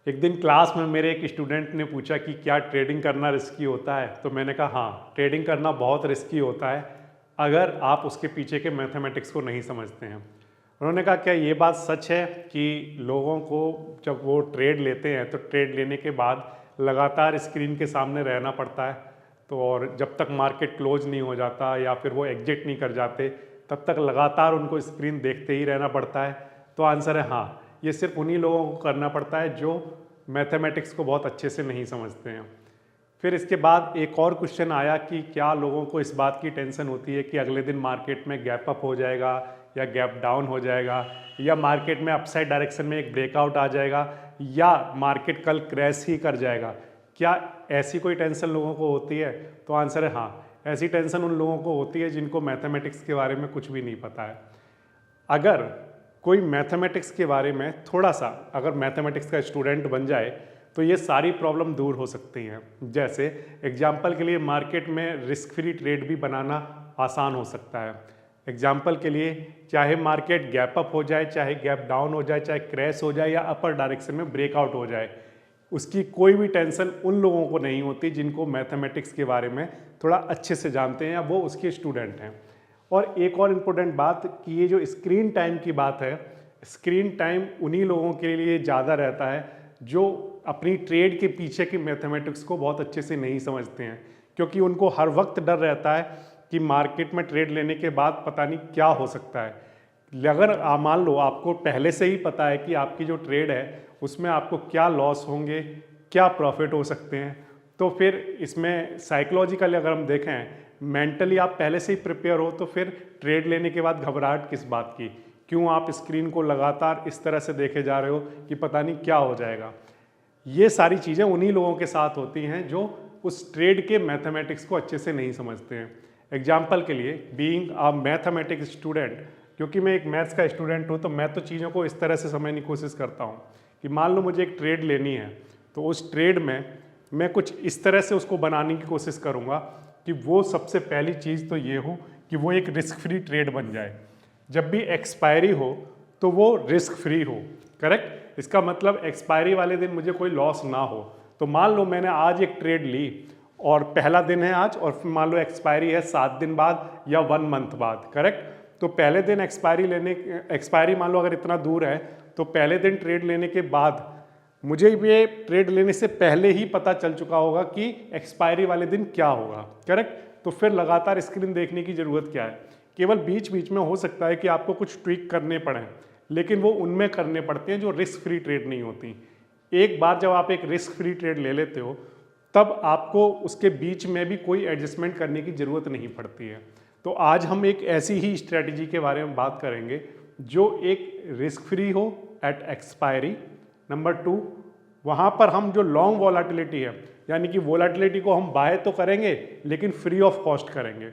एक दिन क्लास में मेरे एक स्टूडेंट ने पूछा कि क्या ट्रेडिंग करना रिस्की होता है। तो मैंने कहा हाँ, ट्रेडिंग करना बहुत रिस्की होता है अगर आप उसके पीछे के मैथमेटिक्स को नहीं समझते हैं। उन्होंने कहा क्या ये बात सच है कि लोगों को जब वो ट्रेड लेते हैं तो ट्रेड लेने के बाद लगातार स्क्रीन के सामने रहना पड़ता है, तो और जब तक मार्केट क्लोज नहीं हो जाता या फिर वो एग्जिट नहीं कर जाते तब तक लगातार उनको स्क्रीन देखते ही रहना पड़ता है? तो आंसर है हाँ, ये सिर्फ उन्हीं लोगों को करना पड़ता है जो मैथमेटिक्स को बहुत अच्छे से नहीं समझते हैं। फिर इसके बाद एक और क्वेश्चन आया कि क्या लोगों को इस बात की टेंशन होती है कि अगले दिन मार्केट में गैप अप हो जाएगा या गैप डाउन हो जाएगा, या मार्केट में अपसाइड डायरेक्शन में एक ब्रेकआउट आ जाएगा, या मार्केट कल क्रैश ही कर जाएगा? क्या ऐसी कोई टेंशन लोगों को होती है? तो आंसर है हाँ, ऐसी टेंशन उन लोगों को होती है जिनको मैथमेटिक्स के बारे में कुछ भी नहीं पता है। अगर कोई मैथमेटिक्स के बारे में थोड़ा सा अगर मैथमेटिक्स का स्टूडेंट बन जाए तो ये सारी प्रॉब्लम दूर हो सकती हैं। जैसे एग्जाम्पल के लिए मार्केट में रिस्क फ्री ट्रेड भी बनाना आसान हो सकता है। एग्जाम्पल के लिए चाहे मार्केट गैप अप हो जाए, चाहे गैप डाउन हो जाए, चाहे क्रैश हो जाए या अपर डायरेक्शन में ब्रेकआउट हो जाए, उसकी कोई भी टेंशन उन लोगों को नहीं होती जिनको मैथमेटिक्स के बारे में थोड़ा अच्छे से जानते हैं या वो उसके स्टूडेंट हैं। और एक और इम्पोर्टेंट बात कि ये जो स्क्रीन टाइम की बात है, स्क्रीन टाइम उन्हीं लोगों के लिए ज़्यादा रहता है जो अपनी ट्रेड के पीछे की मैथमेटिक्स को बहुत अच्छे से नहीं समझते हैं, क्योंकि उनको हर वक्त डर रहता है कि मार्केट में ट्रेड लेने के बाद पता नहीं क्या हो सकता है। अगर मान लो आपको पहले से ही पता है कि आपकी जो ट्रेड है उसमें आपको क्या लॉस होंगे, क्या प्रॉफिट हो सकते हैं, तो फिर इसमें साइकोलॉजिकली अगर हम देखें, मेंटली आप पहले से ही प्रिपेयर हो, तो फिर ट्रेड लेने के बाद घबराहट किस बात की? क्यों आप स्क्रीन को लगातार इस तरह से देखे जा रहे हो कि पता नहीं क्या हो जाएगा? ये सारी चीज़ें उन्हीं लोगों के साथ होती हैं जो उस ट्रेड के मैथमेटिक्स को अच्छे से नहीं समझते हैं। एग्जाम्पल के लिए बीइंग अ मैथमेटिक्स स्टूडेंट, क्योंकि मैं एक मैथ्स का स्टूडेंट हूँ, तो मैं तो चीज़ों को इस तरह से समझने की कोशिश करता हूँ कि मान लो मुझे एक ट्रेड लेनी है, तो उस ट्रेड में मैं कुछ इस तरह से उसको बनाने की कोशिश करूँगा कि वो सबसे पहली चीज़ तो ये हो कि वो एक रिस्क फ्री ट्रेड बन जाए। जब भी एक्सपायरी हो तो वो रिस्क फ्री हो, करेक्ट? इसका मतलब एक्सपायरी वाले दिन मुझे कोई लॉस ना हो। तो मान लो मैंने आज एक ट्रेड ली और पहला दिन है आज, और फिर मान लो एक्सपायरी है 7 दिन बाद या 1 मंथ बाद, करेक्ट? तो पहले दिन एक्सपायरी मान लो अगर इतना दूर है तो पहले दिन ट्रेड लेने के बाद मुझे ये ट्रेड लेने से पहले ही पता चल चुका होगा कि एक्सपायरी वाले दिन क्या होगा, करेक्ट? तो फिर लगातार स्क्रीन देखने की ज़रूरत क्या है? केवल बीच बीच में हो सकता है कि आपको कुछ ट्विक करने पड़ें, लेकिन वो उनमें करने पड़ते हैं जो रिस्क फ्री ट्रेड नहीं होती। एक बार जब आप एक रिस्क फ्री ट्रेड ले लेते हो तब आपको उसके बीच में भी कोई एडजस्टमेंट करने की ज़रूरत नहीं पड़ती है। तो आज हम एक ऐसी ही स्ट्रेटजी के बारे में बात करेंगे जो एक रिस्क फ्री हो एट एक्सपायरी। नंबर 2, वहाँ पर हम जो लॉन्ग वॉलेटिलिटी है, यानी कि वॉलेटिलिटी को हम बाय तो करेंगे लेकिन फ्री ऑफ कॉस्ट करेंगे,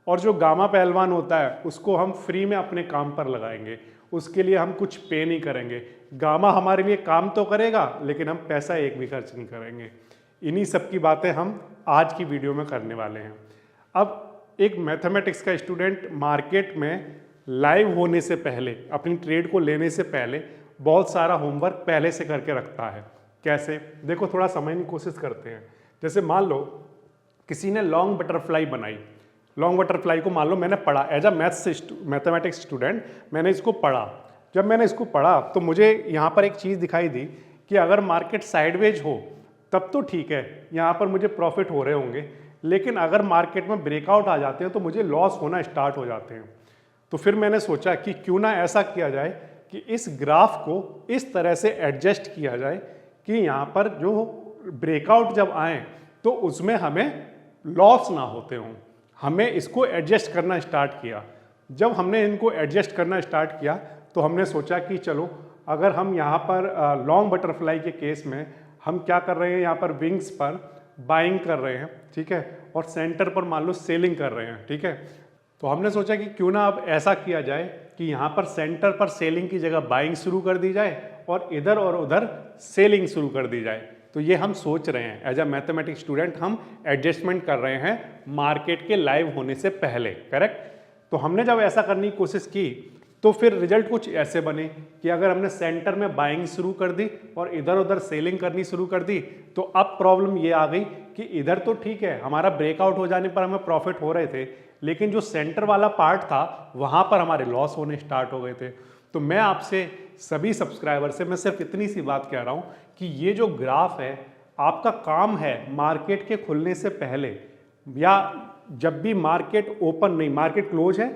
और जो गामा पहलवान होता है उसको हम फ्री में अपने काम पर लगाएंगे, उसके लिए हम कुछ पे नहीं करेंगे। गामा हमारे लिए काम तो करेगा लेकिन हम पैसा एक भी खर्च नहीं करेंगे। इन्हीं सब की बातें हम आज की वीडियो में करने वाले हैं। अब एक मैथमेटिक्स का स्टूडेंट मार्केट में लाइव होने से पहले, अपनी ट्रेड को लेने से पहले बहुत सारा होमवर्क पहले से करके रखता है। कैसे? देखो, थोड़ा समझने की कोशिश करते हैं। जैसे मान लो किसी ने लॉन्ग बटरफ्लाई बनाई, लॉन्ग बटरफ्लाई को मान लो मैंने पढ़ा एज अ मैथमेटिक्स स्टूडेंट, मैंने इसको पढ़ा। जब मैंने इसको पढ़ा तो मुझे यहाँ पर एक चीज़ दिखाई दी कि अगर मार्केट साइडवेज हो तब तो ठीक है, यहाँ पर मुझे प्रॉफिट हो रहे होंगे, लेकिन अगर मार्केट में ब्रेकआउट आ जाते हैं तो मुझे लॉस होना स्टार्ट हो जाते हैं। तो फिर मैंने सोचा कि क्यों ना ऐसा किया जाए कि इस ग्राफ को इस तरह से एडजस्ट किया जाए कि यहाँ पर जो ब्रेकआउट जब आए तो उसमें हमें लॉस ना होते हों। हमें इसको एडजस्ट करना स्टार्ट किया। जब हमने इनको एडजस्ट करना स्टार्ट किया तो हमने सोचा कि चलो, अगर हम यहाँ पर लॉन्ग बटरफ्लाई के केस में हम क्या कर रहे हैं, यहाँ पर विंग्स पर बाइंग कर रहे हैं, ठीक है, और सेंटर पर मान लो सेलिंग कर रहे हैं, ठीक है। तो हमने सोचा कि क्यों ना अब ऐसा किया जाए कि यहाँ पर सेंटर पर सेलिंग की जगह बाइंग शुरू कर दी जाए और इधर और उधर सेलिंग शुरू कर दी जाए। तो ये हम सोच रहे हैं एज अ मैथमेटिक्स स्टूडेंट, हम एडजस्टमेंट कर रहे हैं मार्केट के लाइव होने से पहले, करेक्ट? तो हमने जब ऐसा करने की कोशिश की तो फिर रिजल्ट कुछ ऐसे बने कि अगर हमने सेंटर में बाइंग शुरू कर दी और इधर उधर सेलिंग करनी शुरू कर दी, तो अब प्रॉब्लम ये आ गई कि इधर तो ठीक है, हमारा ब्रेकआउट हो जाने पर हमें प्रॉफिट हो रहे थे, लेकिन जो सेंटर वाला पार्ट था वहां पर हमारे लॉस होने स्टार्ट हो गए थे। तो मैं आपसे सभी सब्सक्राइबर से मैं सिर्फ इतनी सी बात कह रहा हूं कि ये जो ग्राफ है, आपका काम है मार्केट के खुलने से पहले या जब भी मार्केट ओपन नहीं, मार्केट क्लोज है,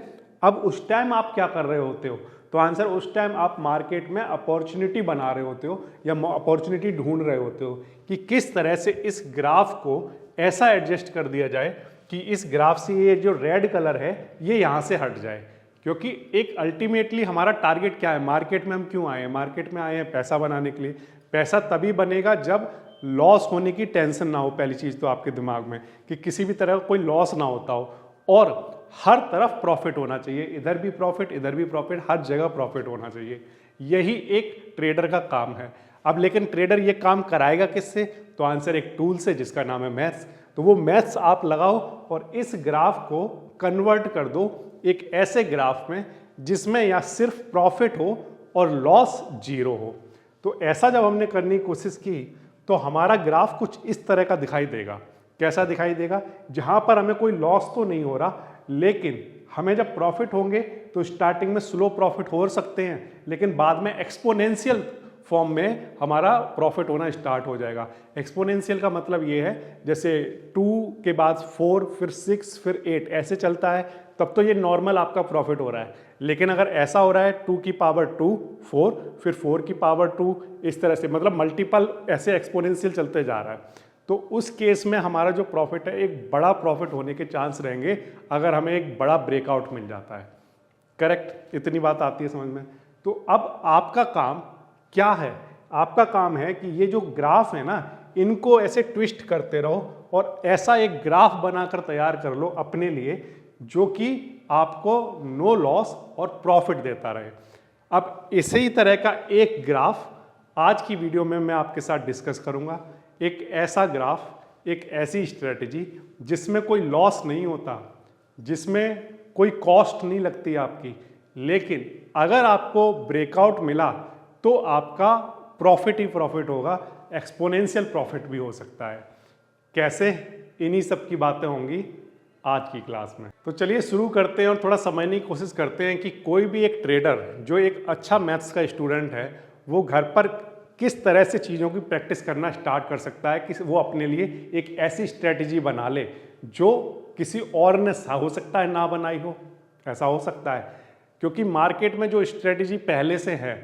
अब उस टाइम आप क्या कर रहे होते हो? तो आंसर, उस टाइम आप मार्केट में अपॉर्चुनिटी बना रहे होते हो या अपॉर्चुनिटी ढूंढ रहे होते हो कि किस तरह से इस ग्राफ को ऐसा एडजस्ट कर दिया जाए कि इस ग्राफ से ये जो रेड कलर है ये यहाँ से हट जाए। क्योंकि एक अल्टीमेटली हमारा टारगेट क्या है? मार्केट में हम क्यों आए हैं? मार्केट में आए हैं पैसा बनाने के लिए। पैसा तभी बनेगा जब लॉस होने की टेंशन ना हो। पहली चीज़ तो आपके दिमाग में कि किसी भी तरह का कोई लॉस ना होता हो और हर तरफ प्रॉफिट होना चाहिए, इधर भी प्रॉफिट, इधर भी प्रॉफिट, हर जगह प्रॉफिट होना चाहिए। यही एक ट्रेडर का काम है। अब लेकिन ट्रेडर ये काम कराएगा किससे? तो आंसर एक टूल से जिसका नाम है मैथ्स। तो वो मैथ्स आप लगाओ और इस ग्राफ को कन्वर्ट कर दो एक ऐसे ग्राफ में जिसमें या सिर्फ प्रॉफिट हो और लॉस जीरो हो। तो ऐसा जब हमने करने की कोशिश की तो हमारा ग्राफ कुछ इस तरह का दिखाई देगा। कैसा दिखाई देगा? जहां पर हमें कोई लॉस तो नहीं हो रहा, लेकिन हमें जब प्रॉफिट होंगे तो स्टार्टिंग में स्लो प्रॉफिट हो सकते हैं, लेकिन बाद में एक्सपोनेंशियल फॉर्म में हमारा प्रॉफिट होना स्टार्ट हो जाएगा। एक्सपोनेंशियल का मतलब ये है जैसे 2 के बाद 4, फिर 6, फिर 8 ऐसे चलता है, तब तो ये नॉर्मल आपका प्रॉफिट हो रहा है। लेकिन अगर ऐसा हो रहा है 2 की पावर 2 4, फिर 4 की पावर 2, इस तरह से मतलब मल्टीपल ऐसे एक्सपोनेंशियल चलते जा रहा है, तो उस केस में हमारा जो प्रॉफिट है एक बड़ा प्रॉफिट होने के चांस रहेंगे अगर हमें एक बड़ा ब्रेकआउट मिल जाता है। करेक्ट? इतनी बात आती है समझ में? तो अब आपका काम क्या है? आपका काम है कि ये जो ग्राफ है ना, इनको ऐसे ट्विस्ट करते रहो और ऐसा एक ग्राफ बनाकर तैयार कर लो अपने लिए जो कि आपको नो लॉस और प्रॉफिट देता रहे। अब इसी तरह का एक ग्राफ आज की वीडियो में मैं आपके साथ डिस्कस करूंगा। एक ऐसा ग्राफ, एक ऐसी स्ट्रेटजी जिसमें कोई लॉस नहीं होता, जिसमें कोई कॉस्ट नहीं लगती आपकी, लेकिन अगर आपको ब्रेकआउट मिला तो आपका प्रॉफिट ही प्रॉफिट होगा, एक्सपोनेंशियल प्रॉफिट भी हो सकता है। कैसे? इन्हीं सब की बातें होंगी आज की क्लास में। तो चलिए शुरू करते हैं और थोड़ा समझने की कोशिश करते हैं कि कोई भी एक ट्रेडर जो एक अच्छा मैथ्स का स्टूडेंट है वो घर पर किस तरह से चीज़ों की प्रैक्टिस करना स्टार्ट कर सकता है कि वो अपने लिए एक ऐसी स्ट्रेटजी बना ले जो किसी और ने हो सकता है ना बनाई हो। ऐसा हो सकता है क्योंकि मार्केट में जो स्ट्रेटजी पहले से है,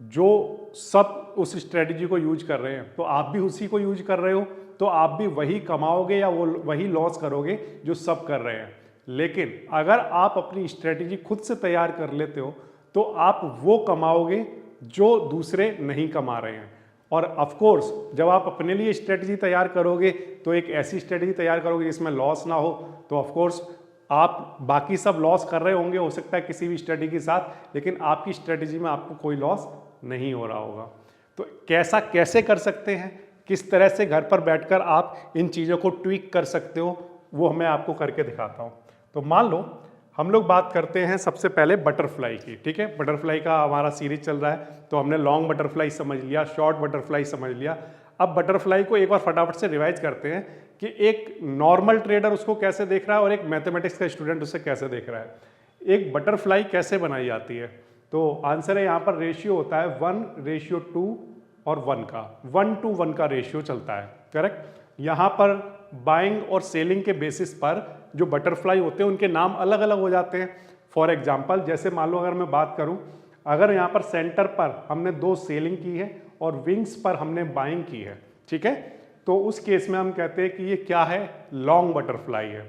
जो सब उस स्ट्रेटजी को यूज कर रहे हैं, तो आप भी उसी को यूज कर रहे हो, तो आप भी वही कमाओगे या वो वही लॉस करोगे जो सब कर रहे हैं। लेकिन अगर आप अपनी स्ट्रेटजी खुद से तैयार कर लेते हो तो आप वो कमाओगे जो दूसरे नहीं कमा रहे हैं। और ऑफ कोर्स जब आप अपने लिए स्ट्रेटजी तैयार करोगे तो एक ऐसी स्ट्रेटजी तैयार करोगे जिसमें लॉस ना हो, तो ऑफ कोर्स आप बाकी सब लॉस कर रहे होंगे, हो सकता है किसी भी स्ट्रेटजी के साथ, लेकिन आपकी स्ट्रेटजी में आपको कोई लॉस नहीं हो रहा होगा। तो कैसे कर सकते हैं, किस तरह से घर पर बैठकर आप इन चीज़ों को ट्विक कर सकते हो, वो मैं आपको करके दिखाता हूँ। तो मान लो हम लोग बात करते हैं सबसे पहले बटरफ्लाई की। ठीक है, बटरफ्लाई का हमारा सीरीज चल रहा है, तो हमने लॉन्ग बटरफ्लाई समझ लिया, शॉर्ट बटरफ्लाई समझ लिया। अब बटरफ्लाई को एक बार फटाफट से रिवाइज करते हैं कि एक नॉर्मल ट्रेडर उसको कैसे देख रहा है और एक मैथमेटिक्स का स्टूडेंट उसे कैसे देख रहा है। एक बटरफ्लाई कैसे बनाई जाती है? तो आंसर है यहाँ पर रेशियो होता है 1:2 और 1 का, 1:1 का रेशियो चलता है। करेक्ट? यहाँ पर बाइंग और सेलिंग के बेसिस पर जो बटरफ्लाई होते हैं उनके नाम अलग अलग हो जाते हैं। फॉर एग्जाम्पल जैसे मान लो अगर मैं बात करूं, अगर यहाँ पर सेंटर पर हमने 2 सेलिंग की है और विंग्स पर हमने बाइंग की है, ठीक है, तो उस केस में हम कहते हैं कि ये क्या है? लॉन्ग बटरफ्लाई है।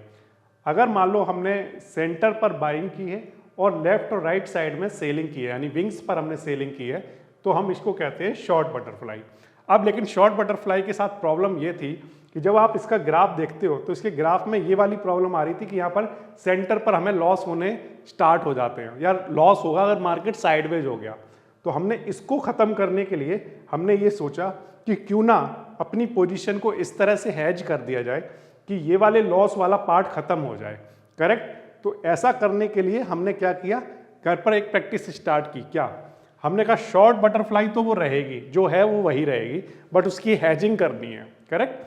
अगर मान लो हमने सेंटर पर बाइंग की है और लेफ्ट और राइट साइड में सेलिंग की है, यानी विंग्स पर हमने सेलिंग की है, तो हम इसको कहते हैं शॉर्ट बटरफ्लाई। अब लेकिन शॉर्ट बटरफ्लाई के साथ प्रॉब्लम ये थी कि जब आप इसका ग्राफ देखते हो तो इसके ग्राफ में ये वाली प्रॉब्लम आ रही थी कि यहाँ पर सेंटर पर हमें लॉस होने स्टार्ट हो जाते हैं, या लॉस होगा अगर मार्केट साइडवेज हो गया। तो हमने इसको ख़त्म करने के लिए हमने ये सोचा कि क्यों ना अपनी पोजीशन को इस तरह से हैज कर दिया जाए कि ये वाले लॉस वाला पार्ट ख़त्म हो जाए। करेक्ट? तो ऐसा करने के लिए हमने क्या किया, घर पर एक प्रैक्टिस स्टार्ट की। क्या हमने कहा, शॉर्ट बटरफ्लाई तो वो रहेगी, जो है वो वही रहेगी, बट उसकी हैजिंग करनी है। करेक्ट,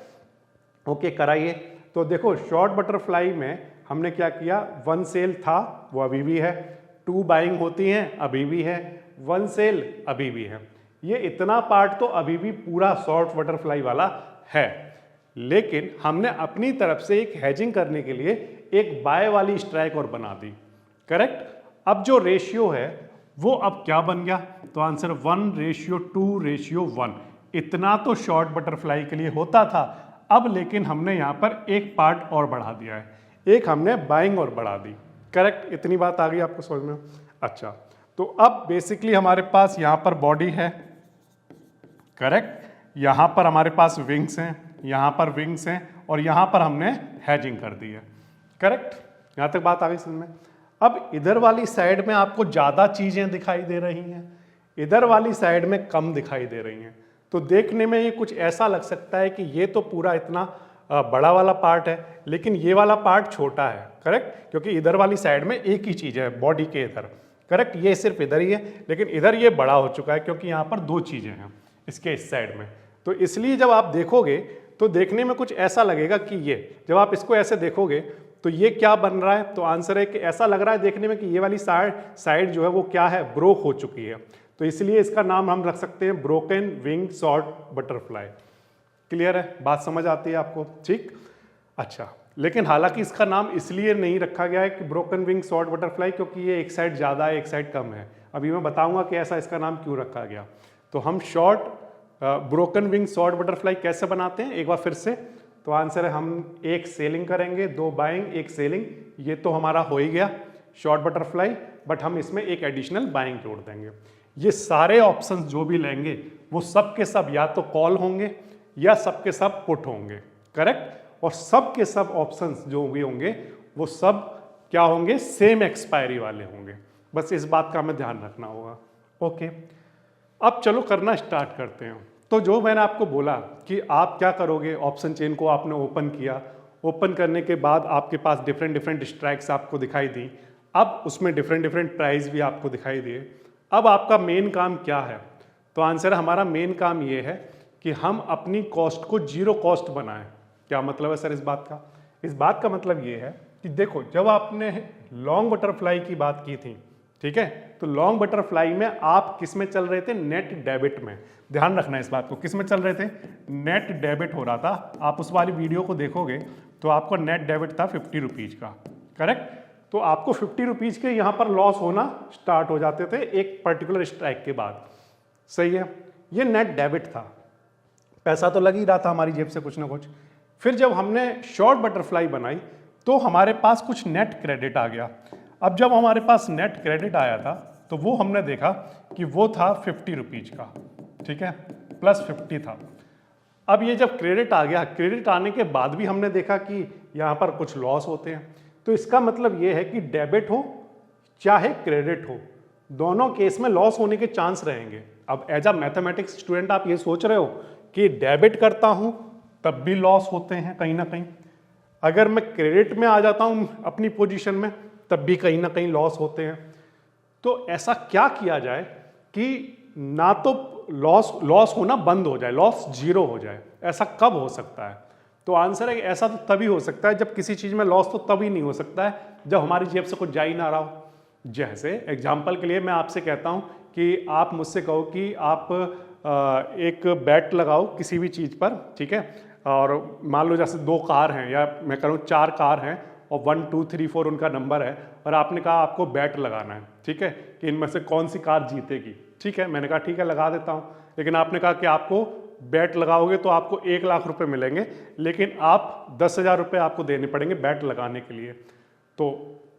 ओके कराइए। तो देखो शॉर्ट बटरफ्लाई में हमने क्या किया, 1 सेल था वो अभी भी है, 2 बाइंग होती हैं अभी भी है, 1 सेल अभी भी है। ये इतना पार्ट तो अभी भी पूरा शॉर्ट बटरफ्लाई वाला है, लेकिन हमने अपनी तरफ से एक हैजिंग करने के लिए एक बाय वाली स्ट्राइक और बना दी। करेक्ट, अब जो रेशियो है वो अब क्या बन गया, तो आंसर 1:2:1। इतना तो शॉर्ट बटरफ्लाई के लिए होता था, अब लेकिन हमने यहां पर एक पार्ट और बढ़ा दिया है, एक हमने बाइंग और बढ़ा दी। करेक्ट, इतनी बात आ गई आपको समझ में। अच्छा, तो अब बेसिकली हमारे पास यहां पर बॉडी है। करेक्ट, यहां पर हमारे पास विंग्स हैं, यहां पर विंग्स हैं, और यहां पर हमने हैजिंग कर दी है। करेक्ट, यहां तक बात आ गई समझ में। अब इधर वाली साइड में आपको ज्यादा चीजें दिखाई दे रही हैं, इधर वाली साइड में कम दिखाई दे रही हैं। तो देखने में ये कुछ ऐसा लग सकता है कि ये तो पूरा इतना बड़ा वाला पार्ट है, लेकिन ये वाला पार्ट छोटा है। करेक्ट, क्योंकि इधर वाली साइड में एक ही चीज है बॉडी के इधर। करेक्ट, ये सिर्फ इधर ही है, लेकिन इधर ये बड़ा हो चुका है क्योंकि यहाँ पर 2 चीजें हैं इसके इस साइड में। तो इसलिए जब आप देखोगे तो देखने में कुछ ऐसा लगेगा कि ये, जब आप इसको ऐसे देखोगे तो ये क्या बन रहा है, तो आंसर है कि ऐसा लग रहा है देखने में कि ये वाली साइड जो है वो क्या है, ब्रोक हो चुकी है। तो इसलिए इसका नाम हम रख सकते हैं broken wing short butterfly. Clear है, बात समझ आती है आपको? ठीक, अच्छा, लेकिन हालांकि इसका नाम इसलिए नहीं रखा गया है कि ब्रोकन विंग शॉर्ट बटरफ्लाई, क्योंकि ये एक साइड ज़्यादा है एक साइड कम है। अभी मैं बताऊंगा कि ऐसा इसका नाम क्यों रखा गया। तो हम short broken wing short butterfly कैसे बनाते हैं एक बार फिर से। तो आंसर है, हम एक सेलिंग करेंगे, 2 बाइंग, एक सेलिंग। ये तो हमारा हो ही गया शॉर्ट बटरफ्लाई, बट हम इसमें एक एडिशनल बाइंग जोड़ देंगे। ये सारे ऑप्शंस जो भी लेंगे वो सब के सब या तो कॉल होंगे या सब के सब पुट होंगे। करेक्ट, और सब के सब ऑप्शंस जो भी होंगे वो सब क्या होंगे, सेम एक्सपायरी वाले होंगे। बस इस बात का हमें ध्यान रखना होगा। ओके, अब चलो करना स्टार्ट करते हैं। तो जो मैंने आपको बोला कि आप क्या करोगे, ऑप्शन चेन को आपने ओपन किया, ओपन करने के बाद आपके पास डिफरेंट स्ट्राइक्स आपको दिखाई दी, अब उसमें डिफरेंट प्राइस भी आपको दिखाई दिए। अब आपका मेन काम क्या है, तो आंसर हमारा मेन काम ये है कि हम अपनी कॉस्ट को 0 कॉस्ट बनाएं। क्या मतलब है सर इस बात का? इस बात का मतलब ये है कि देखो, जब आपने लॉन्ग बटरफ्लाई की बात की थी, ठीक है, तो लॉन्ग बटरफ्लाई में आप किस में चल रहे थे, नेट डेबिट में। ध्यान रखना इस बात को, किस में चल रहे थे, नेट डेबिट हो रहा था। आप उस वाली वीडियो को देखोगे तो आपको नेट डेबिट था 50 रुपीज का। करेक्ट, तो आपको 50 रुपीज के यहाँ पर लॉस होना स्टार्ट हो जाते थे एक पर्टिकुलर स्ट्राइक के बाद। सही है, ये नेट डेबिट था, पैसा तो लग ही रहा था हमारी जेब से कुछ ना कुछ। फिर जब हमने शॉर्ट बटरफ्लाई बनाई तो हमारे पास कुछ नेट क्रेडिट आ गया। अब जब हमारे पास नेट क्रेडिट आया था तो वो हमने देखा कि वो था 50 रुपीज का, ठीक है, प्लस 50 था। अब ये जब क्रेडिट आ गया, क्रेडिट आने के बाद भी हमने देखा कि यहाँ पर कुछ लॉस होते हैं। तो इसका मतलब ये है कि डेबिट हो चाहे क्रेडिट हो, दोनों केस में लॉस होने के चांस रहेंगे। अब एज अ मैथमेटिक्स स्टूडेंट आप ये सोच रहे हो कि डेबिट करता हूं तब भी लॉस होते हैं कहीं ना कहीं, अगर मैं क्रेडिट में आ जाता हूं अपनी पोजीशन में तब भी कहीं ना कहीं लॉस होते हैं। तो ऐसा क्या किया जाए कि ना तो लॉस होना बंद हो जाए, लॉस 0 हो जाए। ऐसा कब हो सकता है? तो आंसर है कि ऐसा तो तभी हो सकता है जब किसी चीज में लॉस तो तभी नहीं हो सकता है जब हमारी जेब से कुछ जा ही ना रहा हो। जैसे एग्जाम्पल के लिए मैं आपसे कहता हूं कि आप मुझसे कहो कि आप एक बैट लगाओ किसी भी चीज पर, ठीक है, और मान लो जैसे 2 कार हैं या मैं कह रहा हूँ 4 कार हैं और 1 2 3 4 उनका नंबर है, और आपने कहा आपको बैट लगाना है, ठीक है, कि इनमें से कौन सी कार जीतेगी। ठीक है, मैंने कहा ठीक है लगा देता हूँ, लेकिन आपने कहा कि आपको बैट लगाओगे तो आपको 1 लाख रुपए मिलेंगे, लेकिन आप 10,000 रुपये आपको देने पड़ेंगे बैट लगाने के लिए। तो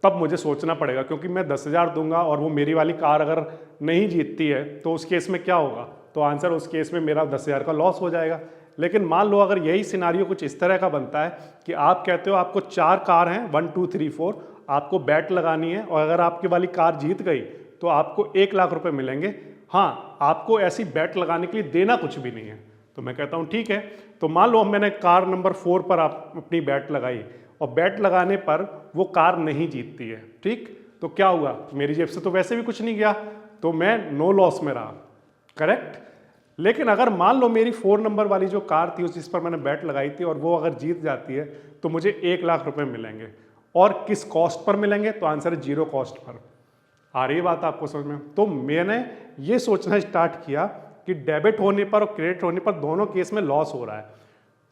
तब मुझे सोचना पड़ेगा, क्योंकि मैं 10,000 दूंगा और वो मेरी वाली कार अगर नहीं जीतती है तो उस केस में क्या होगा, तो आंसर उस केस में मेरा 10,000 का लॉस हो जाएगा। लेकिन मान लो अगर यही सिनारियो कुछ इस तरह का बनता है कि आप कहते हो आपको 4 कार हैं 1 2 3 4, आपको बैट लगानी है और अगर आपकी वाली कार जीत गई तो आपको 1 लाख रुपए मिलेंगे। हाँ, आपको ऐसी बैट लगाने के लिए देना कुछ भी नहीं है। तो मैं कहता हूँ ठीक है, तो मान लो मैंने कार नंबर 4 पर आप अपनी बैट लगाई और बैट लगाने पर वो कार नहीं जीतती है, ठीक, तो क्या हुआ, मेरी जेब से तो वैसे भी कुछ नहीं गया, तो मैं नो लॉस में रहा, करेक्ट। लेकिन अगर मान लो मेरी 4 नंबर वाली जो कार थी उस जिस पर मैंने बैट लगाई थी और वो अगर जीत जाती है तो मुझे 1 लाख रुपए मिलेंगे, और किस कॉस्ट पर मिलेंगे, तो आंसर है 0 कॉस्ट पर। आ रही बात आपको समझ में? तो मैंने ये सोचना स्टार्ट किया कि डेबिट होने पर और क्रेडिट होने पर दोनों केस में लॉस हो रहा है।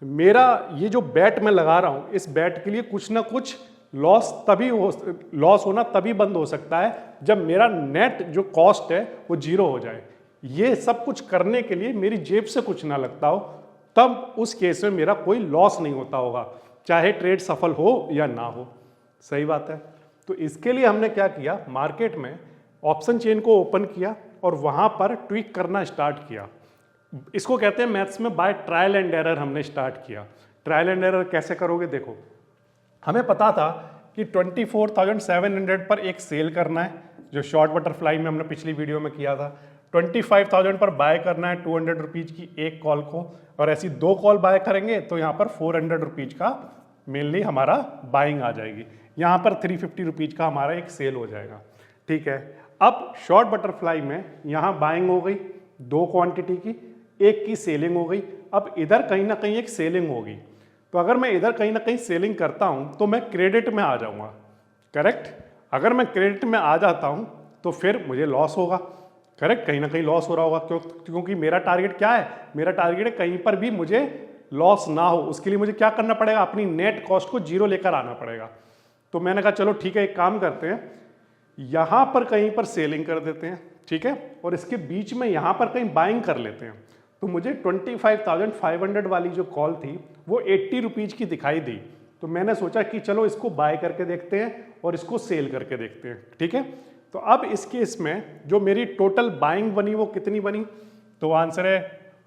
मेरा ये जो बैट मैं लगा रहा हूँ, इस बैट के लिए कुछ ना कुछ लॉस होना तभी बंद हो सकता है जब मेरा नेट जो कॉस्ट है वो 0 हो जाए। ये सब कुछ करने के लिए मेरी जेब से कुछ ना लगता हो, तब उस केस में मेरा कोई लॉस नहीं होता होगा, चाहे ट्रेड सफल हो या ना हो। सही बात है। तो इसके लिए हमने क्या किया, मार्केट में ऑप्शन चेन को ओपन किया और वहां पर ट्वीक करना स्टार्ट किया। इसको कहते हैं मैथ्स में बाय ट्रायल एंड एरर हमने स्टार्ट किया। ट्रायल एंड एरर कैसे करोगे, देखो हमें पता था कि 24,700 पर एक सेल करना है, जो शॉर्ट बटरफ्लाई में हमने पिछली वीडियो में किया था। 25,000 पर बाय करना है 200 रुपीज की एक कॉल को, और ऐसी 2 कॉल बाय करेंगे तो यहाँ पर 400 रुपीज का मेनली हमारा बाइंग आ जाएगी। यहाँ पर 350 रुपीज का हमारा एक सेल हो जाएगा, ठीक है। अब शॉर्ट बटरफ्लाई में यहाँ बाइंग हो गई 2 क्वांटिटी की, एक की सेलिंग हो गई। अब इधर कहीं ना कहीं एक सेलिंग होगी, तो अगर मैं इधर कहीं ना कहीं सेलिंग करता हूँ तो मैं क्रेडिट में आ जाऊँगा, करेक्ट। अगर मैं क्रेडिट में आ जाता हूँ तो फिर मुझे लॉस होगा, करेक्ट, कहीं ना कहीं लॉस हो रहा होगा, क्योंकि मेरा टारगेट क्या है, मेरा टारगेट है कहीं पर भी मुझे लॉस ना हो। उसके लिए मुझे क्या करना पड़ेगा, अपनी नेट कॉस्ट को 0 लेकर आना पड़ेगा। तो मैंने कहा चलो ठीक है, एक काम करते हैं, यहाँ पर कहीं पर सेलिंग कर देते हैं, ठीक है, और इसके बीच में यहाँ पर कहीं बाइंग कर लेते हैं। तो मुझे 25,500 वाली जो कॉल थी वो 80 रुपीज की दिखाई दी, तो मैंने सोचा कि चलो इसको बाय करके देखते हैं और इसको सेल करके देखते हैं, ठीक है। तो अब इस केस में जो मेरी टोटल बाइंग बनी वो कितनी बनी, तो आंसर है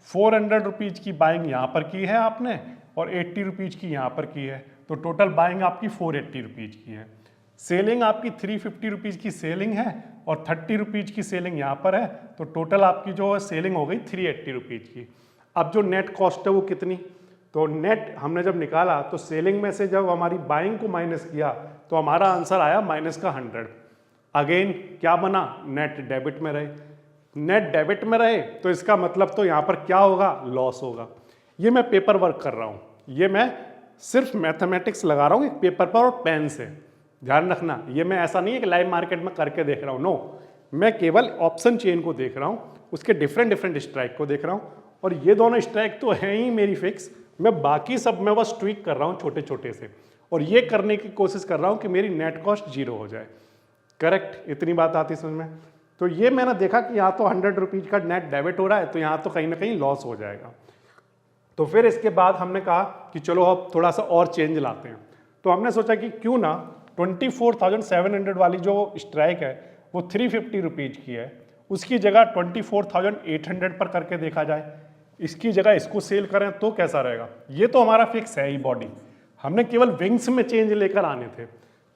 400 रुपीज की बाइंग यहाँ पर की है आपने और 80 रुपीज की यहाँ पर की है, तो टोटल बाइंग आपकी 480 रुपीज की है। सेलिंग आपकी 350 रुपीज की सेलिंग है और 30 रुपीज की सेलिंग यहाँ पर है, तो टोटल आपकी जो सेलिंग हो गई 380 रुपीज की। अब जो नेट कॉस्ट है वो कितनी, तो नेट हमने जब निकाला तो सेलिंग में से जब हमारी बाइंग को माइनस किया तो हमारा आंसर आया माइनस का 100। अगेन क्या बना, नेट डेबिट में रहे। नेट डेबिट में रहे तो इसका मतलब तो यहाँ पर क्या होगा, लॉस होगा। ये मैं पेपर वर्क कर रहा हूँ, ये मैं सिर्फ मैथमेटिक्स लगा रहा हूँ एक पेपर पर और पेन से, ध्यान रखना। ये मैं ऐसा नहीं है कि लाइव मार्केट में करके देख रहा हूँ, नो, मैं केवल ऑप्शन चेन को देख रहा हूँ, उसके डिफरेंट स्ट्राइक को देख रहा हूँ, और ये दोनों स्ट्राइक तो हैं ही मेरी फिक्स, मैं बाकी सब में बस ट्वीक कर रहा हूँ छोटे छोटे से, और ये करने की कोशिश कर रहा हूँ कि मेरी नेट कॉस्ट 0 हो जाए, करेक्ट। इतनी बात आती समझ में। तो ये मैंने देखा कि यहाँ तो 100 रुपीज का नेट डेबिट हो रहा है, तो यहाँ तो कहीं ना कहीं लॉस हो जाएगा। तो फिर इसके बाद हमने कहा कि चलो अब थोड़ा सा और चेंज लाते हैं, तो हमने सोचा कि क्यों ना 24,700 वाली जो स्ट्राइक है वो 350 रुपीज की है, उसकी जगह 24,800 पर करके देखा जाए, इसकी जगह इसको सेल करें तो कैसा रहेगा। ये तो हमारा फिक्स है ही बॉडी, हमने केवल विंग्स में चेंज लेकर आने थे,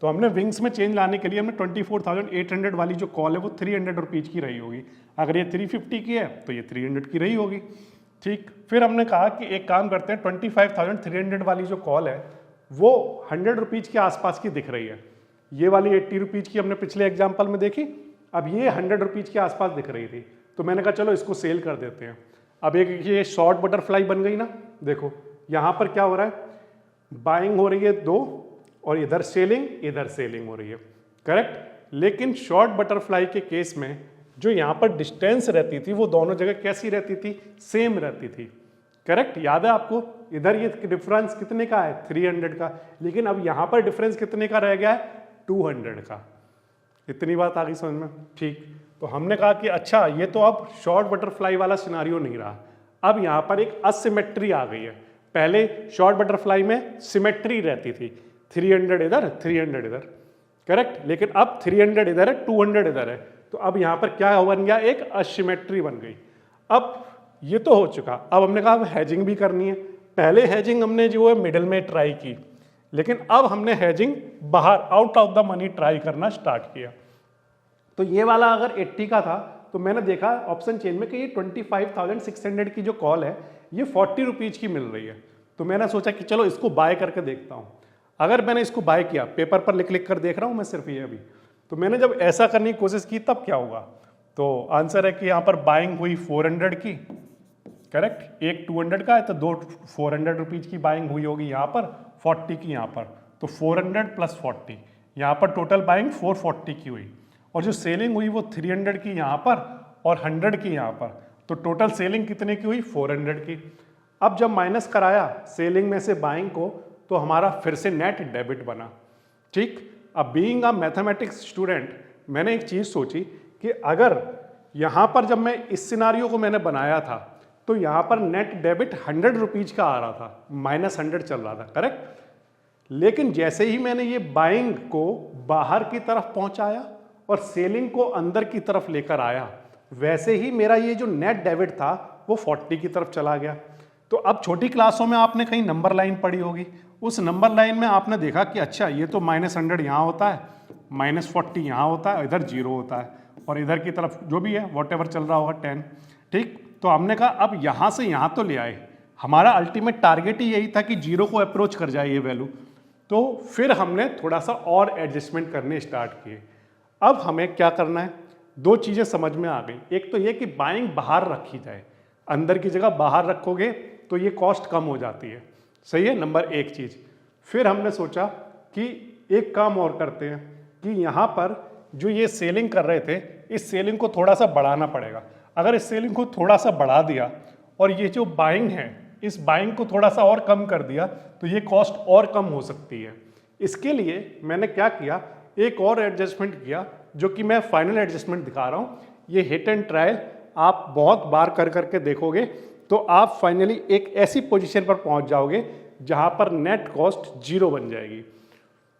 तो हमने विंग्स में चेंज लाने के लिए हमने 24,800 वाली जो कॉल है वो 300 रुपीज की रही होगी, अगर ये 350 की है तो ये 300 की रही होगी, ठीक। फिर हमने कहा कि एक काम करते हैं, 25,300 वाली जो कॉल है वो 100 रुपीज के आसपास की दिख रही है, ये वाली 80 रुपीज की हमने पिछले एग्जाम्पल में देखी, अब ये 100 रुपीज के आसपास दिख रही थी, तो मैंने कहा चलो इसको सेल कर देते हैं। अब एक ये शॉर्ट बटरफ्लाई बन गई ना, देखो यहाँ पर क्या हो रहा है, बाइंग हो रही है 2 और इधर सेलिंग हो रही है, करेक्ट। लेकिन शॉर्ट बटरफ्लाई के केस में जो यहाँ पर डिस्टेंस रहती थी वो दोनों जगह कैसी रहती थी, सेम रहती थी, करेक्ट। याद है आपको, इधर ये डिफरेंस कितने का है, 300 का, लेकिन अब यहाँ पर डिफरेंस कितने का रह गया है, 200 का। इतनी बात आ गई समझ में, ठीक। तो हमने कहा कि अच्छा ये तो अब शॉर्ट बटरफ्लाई वाला सिनारियो नहीं रहा, अब यहाँ पर एक असिमेट्री आ गई है। पहले शॉर्ट बटरफ्लाई में सिमेट्री रहती थी, 300 इधर 300 इधर, करेक्ट, लेकिन अब 300 इधर है 200 इधर है, तो अब यहाँ पर क्या बन गया, एक असिमेट्री बन गई। अब ये तो हो चुका, अब हमने कहा अब हैजिंग भी करनी है। पहले हैजिंग हमने जो है मिडिल में ट्राई की, लेकिन अब हमने हैजिंग बाहर out of the money try करना स्टार्ट किया। तो ये वाला अगर 80 का था तो मैंने देखा ऑप्शन चेन में कि ये 25,600 की जो कॉल है ये 40 रुपीज की मिल रही है, तो मैंने सोचा कि चलो इसको बाय करके देखता हूँ। अगर मैंने इसको बाय किया, पेपर पर लिख कर देख रहा हूँ मैं सिर्फ ये अभी, तो मैंने जब ऐसा करने की कोशिश की तब क्या होगा, तो आंसर है कि यहाँ पर बाइंग हुई 400 की, करेक्ट, एक 200 का है तो दो 400 रुपीज की बाइंग हुई होगी यहाँ पर, 40 की यहाँ पर, तो 400 प्लस 40, यहाँ पर टोटल बाइंग 440 की हुई, और जो सेलिंग हुई वो 300 की यहाँ पर और 100 की यहाँ पर, तो टोटल सेलिंग कितने की हुई, 400 की। अब जब माइनस कराया सेलिंग में से बाइंग को, तो हमारा फिर से नेट डेबिट बना, ठीक। अब बीइंग अ मैथमेटिक्स स्टूडेंट मैंने एक चीज़ सोची कि अगर यहाँ पर जब मैं इस सिनारियो को मैंने बनाया था तो यहाँ पर नेट डेबिट 100 रुपीज का आ रहा था, -100 चल रहा था, करेक्ट। लेकिन जैसे ही मैंने ये बाइंग को बाहर की तरफ पहुंचाया और सेलिंग को अंदर की तरफ लेकर आया, वैसे ही मेरा ये जो नेट डेबिट था वो 40 की तरफ चला गया। तो अब छोटी क्लासों में आपने कहीं नंबर लाइन पढ़ी होगी, उस नंबर लाइन में आपने देखा कि अच्छा ये तो -100 यहाँ होता है, -40 यहाँ होता है, इधर 0 होता है, और इधर की तरफ जो भी है वॉटेवर चल रहा होगा 10, ठीक। तो हमने कहा अब यहाँ से यहाँ तो ले आए, हमारा अल्टीमेट टारगेट ही यही था कि 0 को अप्रोच कर जाए ये वैल्यू। तो फिर हमने थोड़ा सा और एडजस्टमेंट करने स्टार्ट किए। अब हमें क्या करना है, दो चीज़ें समझ में आ गई। एक तो ये कि बाइंग बाहर रखी जाए, अंदर की जगह बाहर रखोगे तो ये कॉस्ट कम हो जाती है, सही है, नंबर एक चीज़। फिर हमने सोचा कि एक काम और करते हैं कि यहाँ पर जो ये सेलिंग कर रहे थे, इस सेलिंग को थोड़ा सा बढ़ाना पड़ेगा। अगर इस सेलिंग को थोड़ा सा बढ़ा दिया और ये जो बाइंग है इस बाइंग को थोड़ा सा और कम कर दिया तो ये कॉस्ट और कम हो सकती है। इसके लिए मैंने क्या किया, एक और एडजस्टमेंट किया जो कि मैं फाइनल एडजस्टमेंट दिखा रहा हूँ। ये हिट एंड ट्रायल आप बहुत बार कर करके देखोगे तो आप फाइनली एक ऐसी पोजीशन पर पहुंच जाओगे जहां पर नेट कॉस्ट 0 बन जाएगी।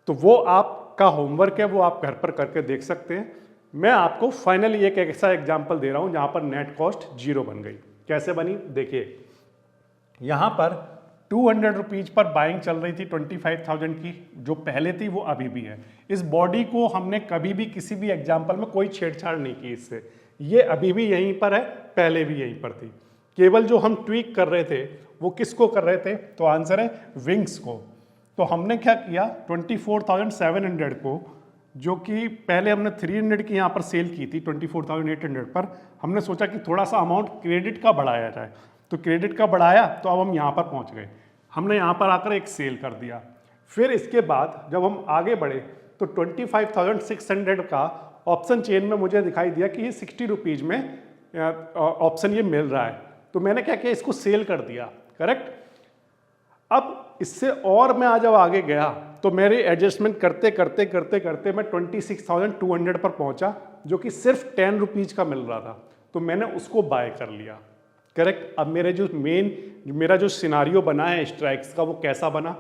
तो वो आपका होमवर्क है, वो आप घर पर करके देख सकते हैं। मैं आपको फाइनली एक ऐसा एग्जांपल दे रहा हूं जहां पर नेट कॉस्ट 0 बन गई। कैसे बनी देखिए, यहां पर 200 रुपीज पर बाइंग चल रही थी 25,000 की, जो पहले थी वो अभी भी है। इस बॉडी को हमने कभी भी किसी भी एग्जाम्पल में कोई छेड़छाड़ नहीं की इससे, ये अभी भी यहीं पर है, पहले भी यहीं पर थी। केवल जो हम ट्वीक कर रहे थे वो किसको कर रहे थे, तो आंसर है विंग्स को। तो हमने क्या किया, 24,700 को, जो कि पहले हमने 300 की यहाँ पर सेल की थी 24,800 पर, हमने सोचा कि थोड़ा सा अमाउंट क्रेडिट का बढ़ाया जाए। तो क्रेडिट का बढ़ाया तो अब हम यहाँ पर पहुँच गए, हमने यहाँ पर आकर एक सेल कर दिया। फिर इसके बाद जब हम आगे बढ़े तो 25,600 का ऑप्शन चेन में मुझे दिखाई दिया कि ये 60 रुपीज़ में ऑप्शन ये मिल रहा है। तो मैंने क्या किया, इसको सेल कर दिया, करेक्ट। अब इससे और मैं जब आगे गया तो मेरी एडजस्टमेंट करते करते करते करते मैं 26,200 पर पहुंचा, जो कि सिर्फ 10 रुपीज़ का मिल रहा था। तो मैंने उसको बाय कर लिया, करेक्ट। अब मेरा जो सिनारियो बना है स्ट्राइक्स का वो कैसा बना,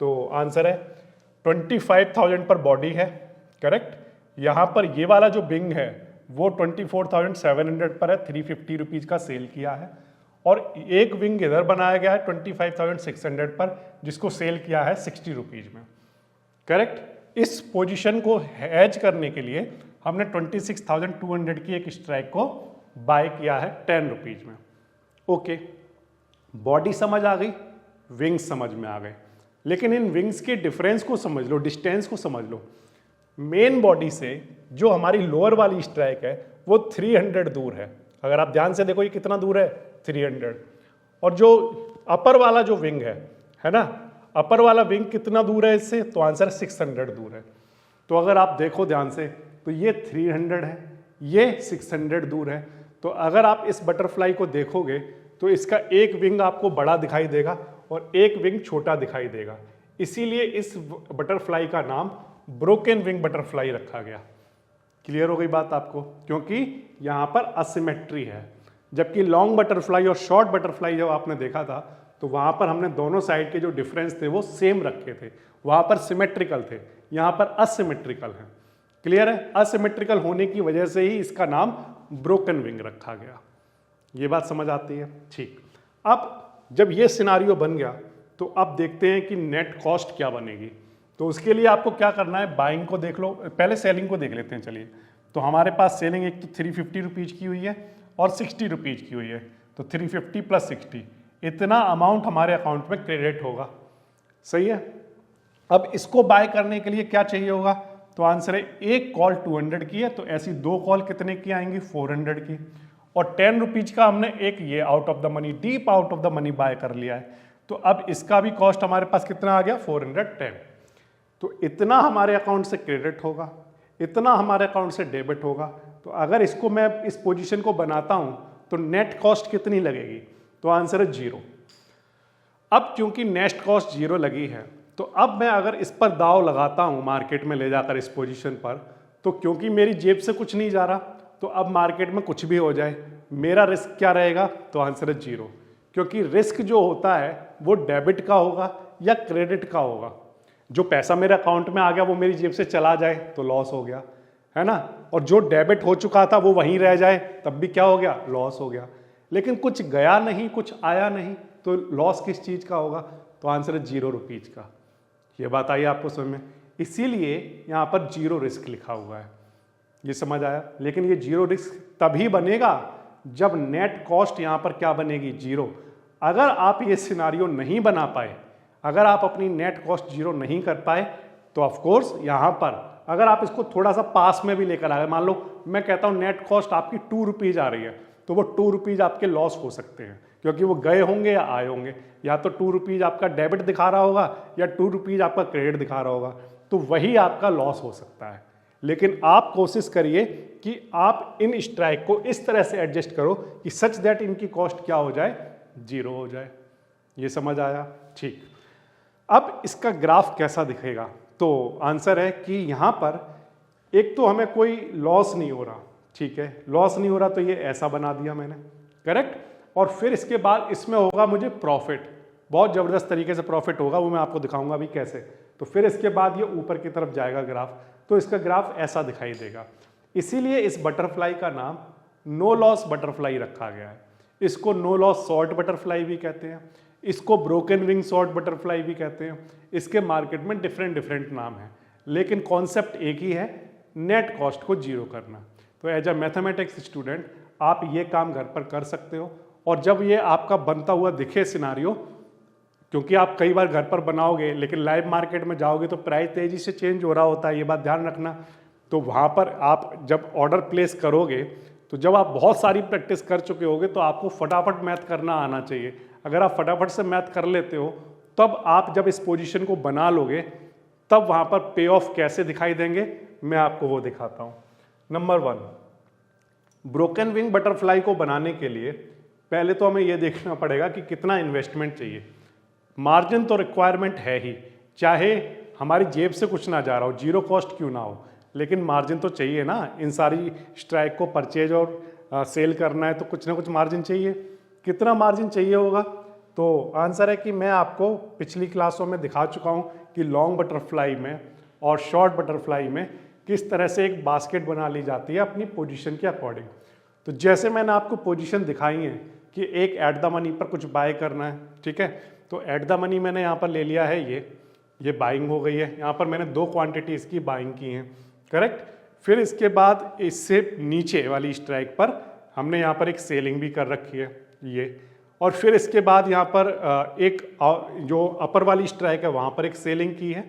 तो आंसर है 25,000 पर बॉडी है, करेक्ट। यहाँ पर ये वाला जो बिंग है वो 24,700 पर है, 350 रुपीज़ का सेल किया है, और एक विंग इधर बनाया गया है 25,600 पर, जिसको सेल किया है 60 रुपीज़ में, करेक्ट। इस पोजीशन को हैज करने के लिए हमने 26,200 की एक स्ट्राइक को बाय किया है 10 रुपीज़ में। ओके, बॉडी समझ आ गई, विंग्स समझ में आ गए, लेकिन इन विंग्स के डिफरेंस को समझ लो, डिस्टेंस को समझ लो। मेन बॉडी से जो हमारी लोअर वाली स्ट्राइक है वो 300 दूर है। अगर आप ध्यान से देखो ये कितना दूर है, 300। और जो अपर वाला जो विंग है ना, अपर वाला विंग कितना दूर है इससे, तो आंसर 600 दूर है। तो अगर आप देखो ध्यान से तो ये 300 है, ये 600 दूर है। तो अगर आप इस बटरफ्लाई को देखोगे तो इसका एक विंग आपको बड़ा दिखाई देगा और एक विंग छोटा दिखाई देगा। इसीलिए इस बटरफ्लाई का नाम ब्रोकन विंग बटरफ्लाई रखा गया। क्लियर हो गई बात आपको, क्योंकि यहाँ पर असिमेट्री है। जबकि लॉन्ग बटरफ्लाई और शॉर्ट बटरफ्लाई जब आपने देखा था तो वहाँ पर हमने दोनों साइड के जो डिफरेंस थे वो सेम रखे थे, वहाँ पर सिमेट्रिकल थे, यहाँ पर असिमेट्रिकल है। क्लियर है, असिमेट्रिकल होने की वजह से ही इसका नाम ब्रोकन विंग रखा गया। ये बात समझ आती है, ठीक। अब जब ये सिनारियो बन गया तो अब देखते हैं कि नेट कॉस्ट क्या बनेगी। तो उसके लिए आपको क्या करना है, बाइंग को देख लो, पहले सेलिंग को देख लेते हैं। चलिए, तो हमारे पास सेलिंग एक तो 350 रुपीज़ की हुई है और 60 रुपीज़ की हुई है, तो 350 प्लस 60, इतना अमाउंट हमारे अकाउंट में क्रेडिट होगा, सही है। अब इसको बाय करने के लिए क्या चाहिए होगा, तो तो आंसर है एक कॉल 200 की है, तो ऐसी 2 कॉल कितने की आएंगी 400 की। और 10 रुपीज का हमने एक ये out of the money, deep out of the money by कर लिया है, तो अब इसका भी कॉस्ट हमारे पास कितना आ गया 410। तो इतना हमारे अकाउंट से क्रेडिट होगा, इतना हमारे अकाउंट से डेबिट होगा। तो अगर इसको मैं इस पोजीशन को बनाता हूं तो नेट कॉस्ट कितनी लगेगी, तो आंसर है 0। अब क्योंकि नेट कॉस्ट 0 लगी है, तो अब मैं अगर इस पर दाव लगाता हूं मार्केट में ले जाकर इस पोजीशन पर, तो क्योंकि मेरी जेब से कुछ नहीं जा रहा, तो अब मार्केट में कुछ भी हो जाए मेरा रिस्क क्या रहेगा, तो आंसर है 0। क्योंकि रिस्क जो होता है वो डेबिट का होगा या क्रेडिट का होगा। जो पैसा मेरे अकाउंट में आ गया वो मेरी जेब से चला जाए तो लॉस हो गया, है ना, और जो डेबिट हो चुका था वो वहीं रह जाए तब भी क्या हो गया, लॉस हो गया। लेकिन कुछ गया नहीं, कुछ आया नहीं, तो लॉस किस चीज का होगा, तो आंसर है 0 रुपीज का। ये बात आई आपको समझ में, इसीलिए यहाँ पर 0 रिस्क लिखा हुआ है, ये समझ आया। लेकिन ये 0 रिस्क तभी बनेगा जब नेट कॉस्ट यहाँ पर क्या बनेगी 0। अगर आप ये सिनारियो नहीं बना पाए, अगर आप अपनी नेट कॉस्ट 0 नहीं कर पाए, तो ऑफ कोर्स यहाँ पर अगर आप इसको थोड़ा सा पास में भी लेकर आए, मान लो मैं कहता हूँ नेट कॉस्ट आपकी 2 रुपीज आ रही है, तो वो 2 रुपीज आपके लॉस हो सकते हैं, क्योंकि वो गए होंगे या आए होंगे। या तो 2 रुपीज आपका डेबिट दिखा रहा होगा या 2 रुपीज आपका क्रेडिट दिखा रहा होगा, तो वही आपका लॉस हो सकता है। लेकिन आप कोशिश करिए कि आप इन स्ट्राइक को इस तरह से एडजस्ट करो कि सच दैट इनकी कॉस्ट क्या हो जाए, 0 हो जाए। ये समझ आया, ठीक। अब इसका ग्राफ कैसा दिखेगा, तो आंसर है कि यहाँ पर एक तो हमें कोई लॉस नहीं हो रहा, ठीक है, लॉस नहीं हो रहा, तो ये ऐसा बना दिया मैंने, करेक्ट। और फिर इसके बाद इसमें होगा मुझे प्रॉफिट, बहुत ज़बरदस्त तरीके से प्रॉफिट होगा, वो मैं आपको दिखाऊंगा अभी कैसे। तो फिर इसके बाद ये ऊपर की तरफ जाएगा ग्राफ, तो इसका ग्राफ ऐसा दिखाई देगा। इसीलिए इस बटरफ्लाई का नाम नो लॉस बटरफ्लाई रखा गया है। इसको नो लॉस शॉर्ट बटरफ्लाई भी कहते हैं, इसको ब्रोकन विंग शॉर्ट बटरफ्लाई भी कहते हैं। इसके मार्केट में डिफरेंट नाम है, लेकिन कॉन्सेप्ट एक ही है, नेट कॉस्ट को 0 करना। तो एज अ मैथमेटिक्स स्टूडेंट आप ये काम घर पर कर सकते हो, और जब ये आपका बनता हुआ दिखे सिनारियो, क्योंकि आप कई बार घर पर बनाओगे लेकिन लाइव मार्केट में जाओगे तो प्राइस तेजी से चेंज हो रहा होता है, ये बात ध्यान रखना। तो वहाँ पर आप जब ऑर्डर प्लेस करोगे, तो जब आप बहुत सारी प्रैक्टिस कर चुके होगे तो आपको फटाफट मैथ करना आना चाहिए। अगर आप फटाफट से मैथ कर लेते हो, तब आप जब इस पोजीशन को बना लोगे, तब वहाँ पर पे ऑफ कैसे दिखाई देंगे, मैं आपको वो दिखाता हूँ। नंबर 1, ब्रोकन विंग बटरफ्लाई को बनाने के लिए पहले तो हमें ये देखना पड़ेगा कि कितना इन्वेस्टमेंट चाहिए। मार्जिन तो रिक्वायरमेंट है ही, चाहे हमारी जेब से कुछ ना जा रहा हो, 0 कॉस्ट क्यों ना हो, लेकिन मार्जिन तो चाहिए ना। इन सारी स्ट्राइक को परचेज और सेल करना है तो कुछ ना कुछ मार्जिन चाहिए। कितना मार्जिन चाहिए होगा, तो आंसर है कि मैं आपको पिछली क्लासों में दिखा चुका हूँ कि लॉन्ग बटरफ्लाई में और शॉर्ट बटरफ्लाई में किस तरह से एक बास्केट बना ली जाती है अपनी पोजीशन के अकॉर्डिंग। तो जैसे मैंने आपको पोजीशन दिखाई है कि एक एट द मनी पर कुछ बाय करना है, ठीक है, तो एट द मनी मैंने यहाँ पर ले लिया है, ये बाइंग हो गई है। यहाँ पर मैंने 2 क्वांटिटी इसकी बाइंग की हैं, करेक्ट। फिर इसके बाद इससे नीचे वाली स्ट्राइक पर हमने यहाँ पर एक सेलिंग भी कर रखी है ये, और फिर इसके बाद यहाँ पर एक जो अपर वाली स्ट्राइक है वहाँ पर एक सेलिंग की है,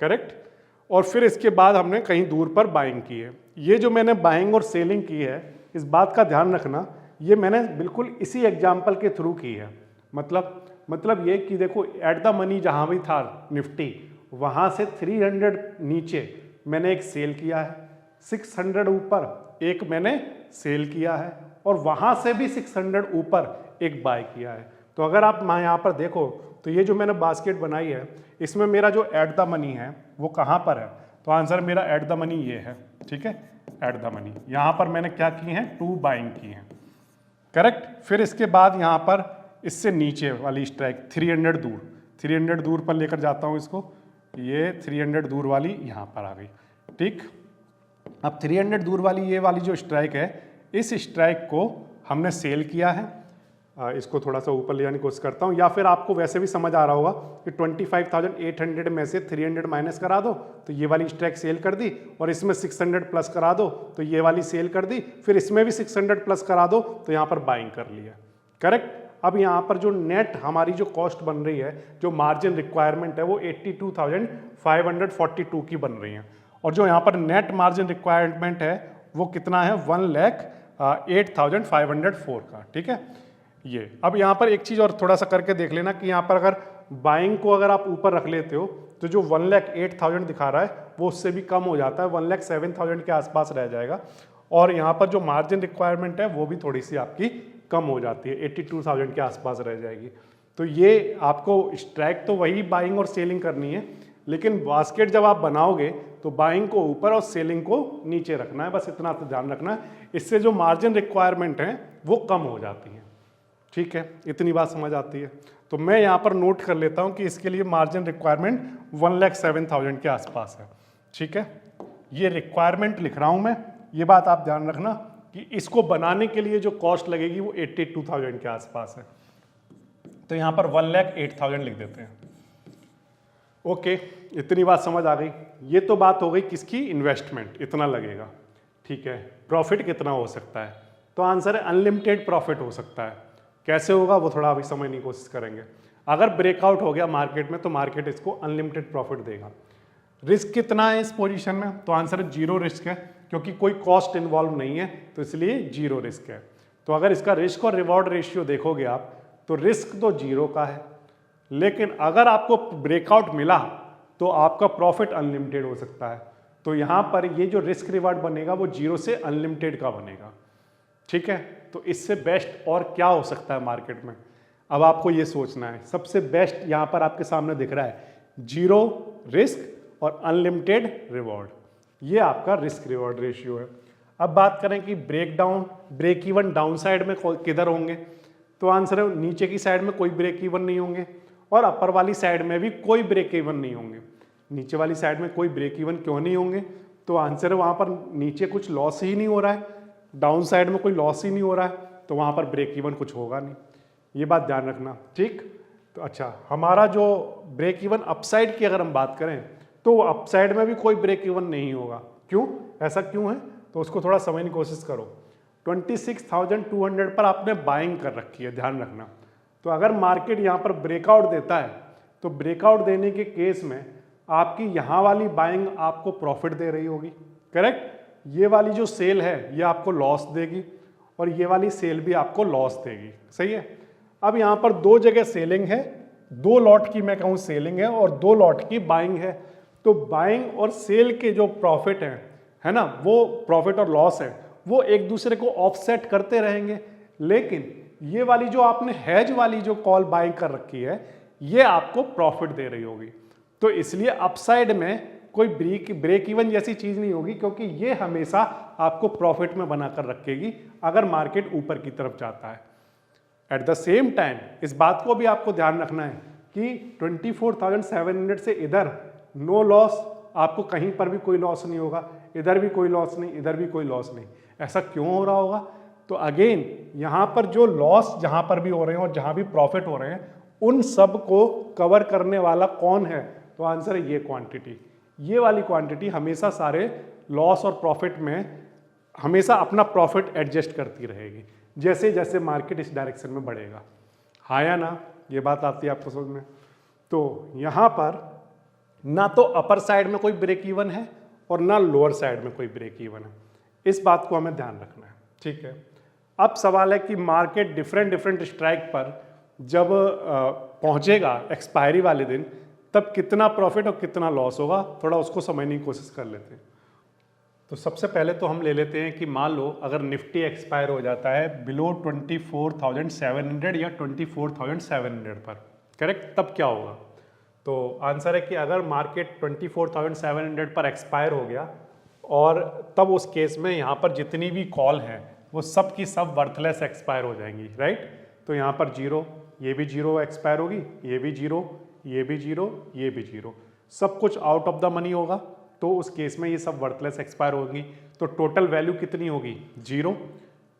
करेक्ट। और फिर इसके बाद हमने कहीं दूर पर बाइंग की है। ये जो मैंने बाइंग और सेलिंग की है, इस बात का ध्यान रखना, ये मैंने बिल्कुल इसी एग्जाम्पल के थ्रू की है। मतलब ये कि देखो एट द मनी जहाँ भी था निफ्टी, वहाँ से 300 नीचे मैंने एक सेल किया है, 600 ऊपर एक मैंने सेल किया है, और वहाँ से भी 600 ऊपर एक बाय किया है। तो अगर आप यहाँ पर देखो तो ये जो मैंने बास्केट बनाई है, इसमें मेरा जो एट द मनी है वो कहाँ पर है, तो आंसर मेरा एट द मनी ये है, ठीक है, एट द मनी। यहाँ पर मैंने क्या की है, 2 बाइंग की हैं, करेक्ट। फिर इसके बाद यहाँ पर इससे नीचे वाली स्ट्राइक 300 दूर पर लेकर जाता हूँ इसको, ये 300 दूर वाली यहाँ पर आ गई, ठीक। अब 300 दूर वाली ये वाली जो स्ट्राइक है, इस स्ट्राइक को हमने सेल किया है। इसको थोड़ा सा ऊपर ले जाने की कोशिश करता हूँ, या फिर आपको वैसे भी समझ आ रहा होगा कि 25,800 में से 300 माइनस करा दो तो ये वाली स्ट्राइक सेल कर दी, और इसमें 600 प्लस करा दो तो ये वाली सेल कर दी, फिर इसमें भी 600 प्लस करा दो तो यहाँ पर बाइंग कर लिया, करेक्ट। अब यहाँ पर जो नेट हमारी जो कॉस्ट बन रही है, जो मार्जिन रिक्वायरमेंट है, वो 82,542 की बन रही है। और जो यहाँ पर नेट मार्जिन रिक्वायरमेंट है वो कितना है 1,08,504 का, ठीक है। ये अब यहाँ पर एक चीज़ और थोड़ा सा करके देख लेना कि यहाँ पर अगर बाइंग को अगर आप ऊपर रख लेते हो तो जो 1,08,000 दिखा रहा है वो उससे भी कम हो जाता है, 1,07,000 के आसपास रह जाएगा। और यहाँ पर जो मार्जिन रिक्वायरमेंट है वो भी थोड़ी सी आपकी कम हो जाती है, 82,000 के आसपास रह जाएगी। तो ये आपको स्ट्राइक तो वही बाइंग और सेलिंग करनी है, लेकिन बास्केट जब आप बनाओगे तो बाइंग को ऊपर और सेलिंग को नीचे रखना है, बस इतना तो ध्यान रखना है। इससे जो मार्जिन रिक्वायरमेंट है वो कम हो जाती है, ठीक है। इतनी बात समझ आती है। तो मैं यहाँ पर नोट कर लेता हूँ कि इसके लिए मार्जिन रिक्वायरमेंट 1,07,000 के आसपास है, ठीक है। ये रिक्वायरमेंट लिख रहा हूँ मैं, ये बात आप ध्यान रखना कि इसको बनाने के लिए जो कॉस्ट लगेगी वो 82,000 के आसपास है। तो यहाँ पर 1,08,000 लिख देते हैं। ओके, इतनी बात समझ आ गई। ये तो बात हो गई किसकी, इन्वेस्टमेंट, इतना लगेगा, ठीक है। प्रॉफिट कितना हो सकता है, तो आंसर है अनलिमिटेड प्रॉफिट हो सकता है। कैसे होगा वो थोड़ा अभी समझने की कोशिश करेंगे। अगर ब्रेकआउट हो गया मार्केट में तो मार्केट इसको अनलिमिटेड प्रॉफिट देगा। रिस्क कितना है इस पोजीशन में, तो आंसर है 0 रिस्क है, क्योंकि कोई कॉस्ट इन्वॉल्व नहीं है, तो इसलिए 0 रिस्क है। तो अगर इसका रिस्क और रिवॉर्ड रेशियो देखोगे आप तो रिस्क तो 0 का है, लेकिन अगर आपको ब्रेकआउट मिला तो आपका प्रॉफिट अनलिमिटेड हो सकता है। तो यहाँ पर ये जो रिस्क रिवॉर्ड बनेगा वो 0 से अनलिमिटेड का बनेगा, ठीक है। तो इससे बेस्ट और क्या हो सकता है मार्केट में, अब आपको ये सोचना है। सबसे बेस्ट यहाँ पर आपके सामने दिख रहा है 0 रिस्क और अनलिमिटेड रिवॉर्ड, ये आपका रिस्क रिवॉर्ड रेशियो है। अब बात करें कि ब्रेक इवन डाउन साइड में किधर होंगे, तो आंसर है नीचे की साइड में कोई ब्रेक इवन नहीं होंगे और अपर वाली साइड में भी कोई ब्रेक इवन नहीं होंगे। नीचे वाली साइड में कोई ब्रेक इवन क्यों नहीं होंगे, तो आंसर है वहाँ पर नीचे कुछ लॉस ही नहीं हो रहा है, डाउन साइड में कोई लॉस ही नहीं हो रहा है, तो वहाँ पर ब्रेक इवन कुछ होगा नहीं। ये बात ध्यान रखना, ठीक। तो अच्छा, हमारा जो ब्रेक इवन अपसाइड की अगर हम बात करें तो अपसाइड में भी कोई ब्रेक इवन नहीं होगा। क्यों, ऐसा क्यों है, तो उसको थोड़ा समझने की कोशिश करो। 26,200 पर आपने बाइंग कर रखी है, ध्यान रखना। तो अगर मार्केट यहाँ पर ब्रेकआउट देता है तो ब्रेकआउट देने के केस में आपकी यहाँ वाली बाइंग आपको प्रॉफिट दे रही होगी, करेक्ट। ये वाली जो सेल है ये आपको लॉस देगी और ये वाली सेल भी आपको लॉस देगी, सही है। अब यहाँ पर 2 जगह सेलिंग है, 2 लॉट की मैं कहूँ सेलिंग है और 2 लॉट की बाइंग है। तो बाइंग और सेल के जो प्रॉफिट है ना, वो प्रॉफिट और लॉस है वो एक दूसरे को ऑफसेट करते रहेंगे। लेकिन ये वाली जो आपने हैज वाली जो कॉल बाइंग कर रखी है ये आपको प्रॉफिट दे रही होगी। तो इसलिए अपसाइड में कोई ब्रेक इवन जैसी चीज नहीं होगी, क्योंकि ये हमेशा आपको प्रॉफिट में बनाकर रखेगी अगर मार्केट ऊपर की तरफ जाता है। एट द सेम टाइम इस बात को भी आपको ध्यान रखना है कि 24,700 से इधर नो लॉस, आपको कहीं पर भी कोई लॉस नहीं होगा, इधर भी कोई लॉस नहीं, इधर भी कोई लॉस नहीं। ऐसा क्यों हो रहा होगा, तो अगेन यहाँ पर जो लॉस जहाँ पर भी हो रहे हैं और जहाँ भी प्रॉफिट हो रहे हैं उन सब को कवर करने वाला कौन है, तो आंसर है ये क्वांटिटी। ये वाली क्वांटिटी हमेशा सारे लॉस और प्रॉफिट में हमेशा अपना प्रॉफिट एडजस्ट करती रहेगी जैसे जैसे मार्केट इस डायरेक्शन में बढ़ेगा। हाँ या ना, ये बात आती है आपको समझ में। तो यहाँ पर ना तो अपर साइड में कोई ब्रेक इवन है और ना लोअर साइड में कोई ब्रेक इवन है, इस बात को हमें ध्यान रखना है, ठीक है। अब सवाल है कि मार्केट डिफरेंट स्ट्राइक पर जब पहुंचेगा एक्सपायरी वाले दिन तब कितना प्रॉफिट और कितना लॉस होगा, थोड़ा उसको समझने की कोशिश कर लेते हैं। तो सबसे पहले तो हम ले लेते हैं कि मान लो अगर निफ्टी एक्सपायर हो जाता है बिलो 24,700 या 24,700 पर, करेक्ट, तब क्या होगा। तो आंसर है कि अगर मार्केट 24,700 पर एक्सपायर हो गया और तब उस केस में यहाँ पर जितनी भी कॉल हैं वो सब की सब वर्थलेस एक्सपायर हो जाएंगी, राइट। तो यहाँ पर 0, ये भी 0 एक्सपायर होगी, ये भी 0, ये भी 0, ये भी 0, सब कुछ आउट ऑफ द मनी होगा। तो उस केस में ये सब वर्थलेस एक्सपायर होगी। तो टोटल वैल्यू कितनी होगी, 0।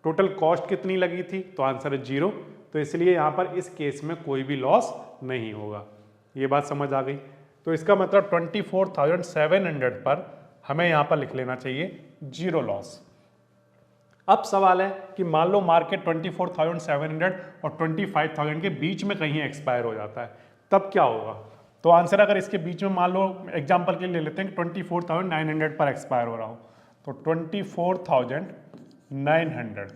टोटल कॉस्ट कितनी लगी थी, तो आंसर है 0। तो इसलिए यहाँ पर इस केस में कोई भी लॉस नहीं होगा। ये बात समझ आ गई। तो इसका मतलब 24,700 पर हमें यहाँ पर लिख लेना चाहिए 0 लॉस। अब सवाल है कि मान लो मार्केट 24,700 और 25,000 के बीच में कहीं एक्सपायर हो जाता है, तब क्या होगा। तो आंसर अगर इसके बीच में मान लो एग्जांपल के लिए ले लेते हैं 24,900 पर एक्सपायर हो रहा हो, तो 24,900,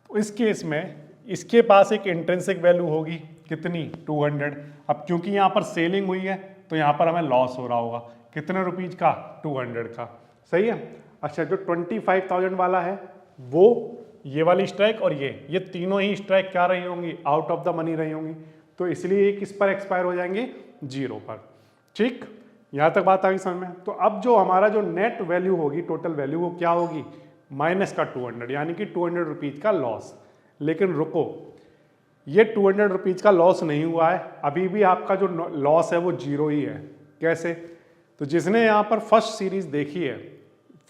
तो इस केस में इसके पास एक इंट्रिंसिक वैल्यू होगी कितनी, 200। अब क्योंकि यहाँ पर सेलिंग हुई है तो यहाँ पर हमें लॉस हो रहा होगा, कितने रुपीज का, 200 का, सही है। अच्छा, जो 25,000 वाला है वो ये वाली स्ट्राइक और ये तीनों ही स्ट्राइक क्या रही होंगी, आउट ऑफ द मनी रही होंगी, तो इसलिए ये किस पर एक्सपायर हो जाएंगे, 0 पर। ठीक, यहाँ तक बात आ गई समझ में। तो अब जो हमारा जो नेट वैल्यू होगी, टोटल वैल्यू, वो क्या होगी, माइनस का 200, यानी कि 200 रुपीज का लॉस। लेकिन रुको, ये 200 रुपीज का लॉस नहीं हुआ है, अभी भी आपका जो लॉस है वो 0 ही है। कैसे, तो जिसने यहाँ पर फर्स्ट सीरीज देखी है,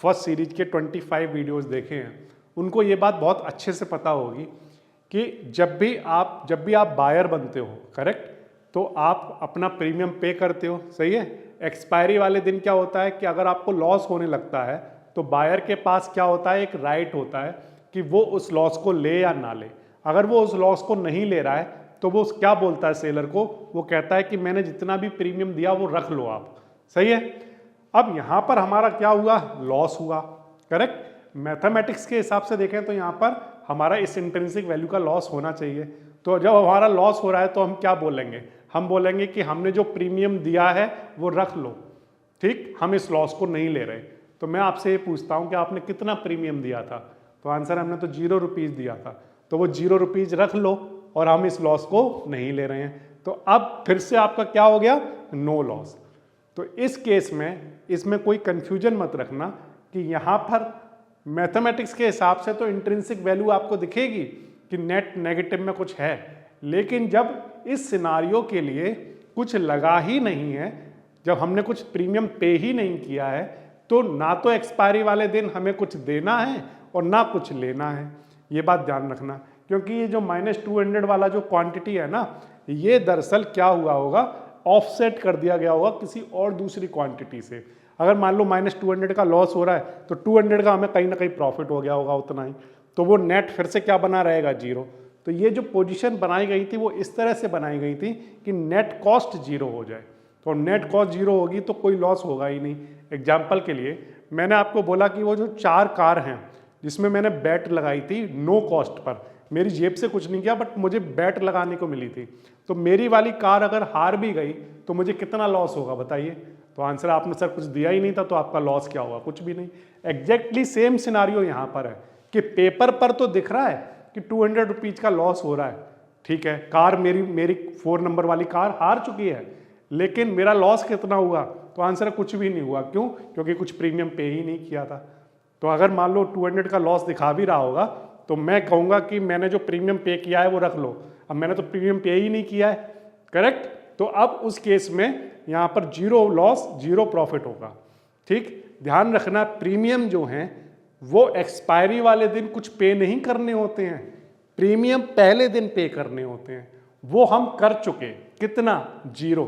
फर्स्ट सीरीज के 25 वीडियोस देखे हैं, उनको ये बात बहुत अच्छे से पता होगी कि जब भी आप बायर बनते हो, करेक्ट, तो आप अपना प्रीमियम पे करते हो, सही है। एक्सपायरी वाले दिन क्या होता है कि अगर आपको लॉस होने लगता है तो बायर के पास क्या होता है, एक राइट होता है कि वो उस लॉस को ले या ना ले। अगर वो उस लॉस को नहीं ले रहा है तो वो क्या बोलता है सेलर को, वो कहता है कि मैंने जितना भी प्रीमियम दिया वो रख लो आप, सही है। अब यहाँ पर हमारा क्या हुआ, लॉस हुआ, करेक्ट। मैथमेटिक्स के हिसाब से देखें तो यहाँ पर हमारा इस इंट्रिंसिक वैल्यू का लॉस होना चाहिए। तो जब हमारा लॉस हो रहा है तो हम क्या बोलेंगे, हम बोलेंगे कि हमने जो प्रीमियम दिया है वो रख लो, ठीक, हम इस लॉस को नहीं ले रहे। तो मैं आपसे ये पूछता हूँ कि आपने कितना प्रीमियम दिया था, तो आंसर हमने तो 0 रुपीज़ दिया था, तो वो 0 रुपीज़ रख लो और हम इस लॉस को नहीं ले रहे हैं। तो अब फिर से आपका क्या हो गया, नो लॉस। तो इस केस में इसमें कोई कंफ्यूजन मत रखना कि यहाँ पर मैथमेटिक्स के हिसाब से तो इंट्रिंसिक वैल्यू आपको दिखेगी कि नेट नेगेटिव में कुछ है, लेकिन जब इस सिनारियो के लिए कुछ लगा ही नहीं है, जब हमने कुछ प्रीमियम पे ही नहीं किया है, तो ना तो एक्सपायरी वाले दिन हमें कुछ देना है और ना कुछ लेना है। ये बात ध्यान रखना, क्योंकि ये जो -200 वाला जो क्वांटिटी है ना, ये दरअसल क्या हुआ होगा, ऑफसेट कर दिया गया होगा किसी और दूसरी क्वांटिटी से। अगर मान लो -200 का लॉस हो रहा है तो 200 का हमें कहीं ना कहीं प्रॉफिट हो गया होगा उतना ही, तो वो नेट फिर से क्या बना रहेगा, 0। तो ये जो पोजीशन बनाई गई थी वो इस तरह से बनाई गई थी कि नेट कॉस्ट 0 हो जाए। तो नेट कॉस्ट 0 होगी तो कोई लॉस होगा ही नहीं। एग्जाम्पल के लिए मैंने आपको बोला कि वो जो 4 कार हैं जिसमें मैंने बैट लगाई थी नो कॉस्ट पर, मेरी जेब से कुछ नहीं किया बट मुझे बैट लगाने को मिली थी, तो मेरी वाली कार अगर हार भी गई तो मुझे कितना लॉस होगा बताइए। तो आंसर आपने सर कुछ दिया ही नहीं था तो आपका लॉस क्या होगा, कुछ भी नहीं। एग्जैक्टली सेम सिनारियो यहाँ पर है कि पेपर पर तो दिख रहा है कि 200 रुपीज का लॉस हो रहा है, ठीक है, कार मेरी 4 नंबर वाली कार हार चुकी है, लेकिन मेरा लॉस कितना हुआ, तो आंसर कुछ भी नहीं हुआ। क्यों, क्योंकि कुछ प्रीमियम पे ही नहीं किया था। तो अगर मान लो 200 का लॉस दिखा भी रहा होगा तो मैं कहूँगा कि मैंने जो प्रीमियम पे किया है वो रख लो, अब मैंने तो प्रीमियम पे ही नहीं किया है, करेक्ट। तो अब उस केस में यहाँ पर 0 लॉस 0 प्रॉफिट होगा, ठीक। ध्यान रखना, प्रीमियम जो हैं वो एक्सपायरी वाले दिन कुछ पे नहीं करने होते हैं, प्रीमियम पहले दिन पे करने होते हैं, वो हम कर चुके, कितना, 0।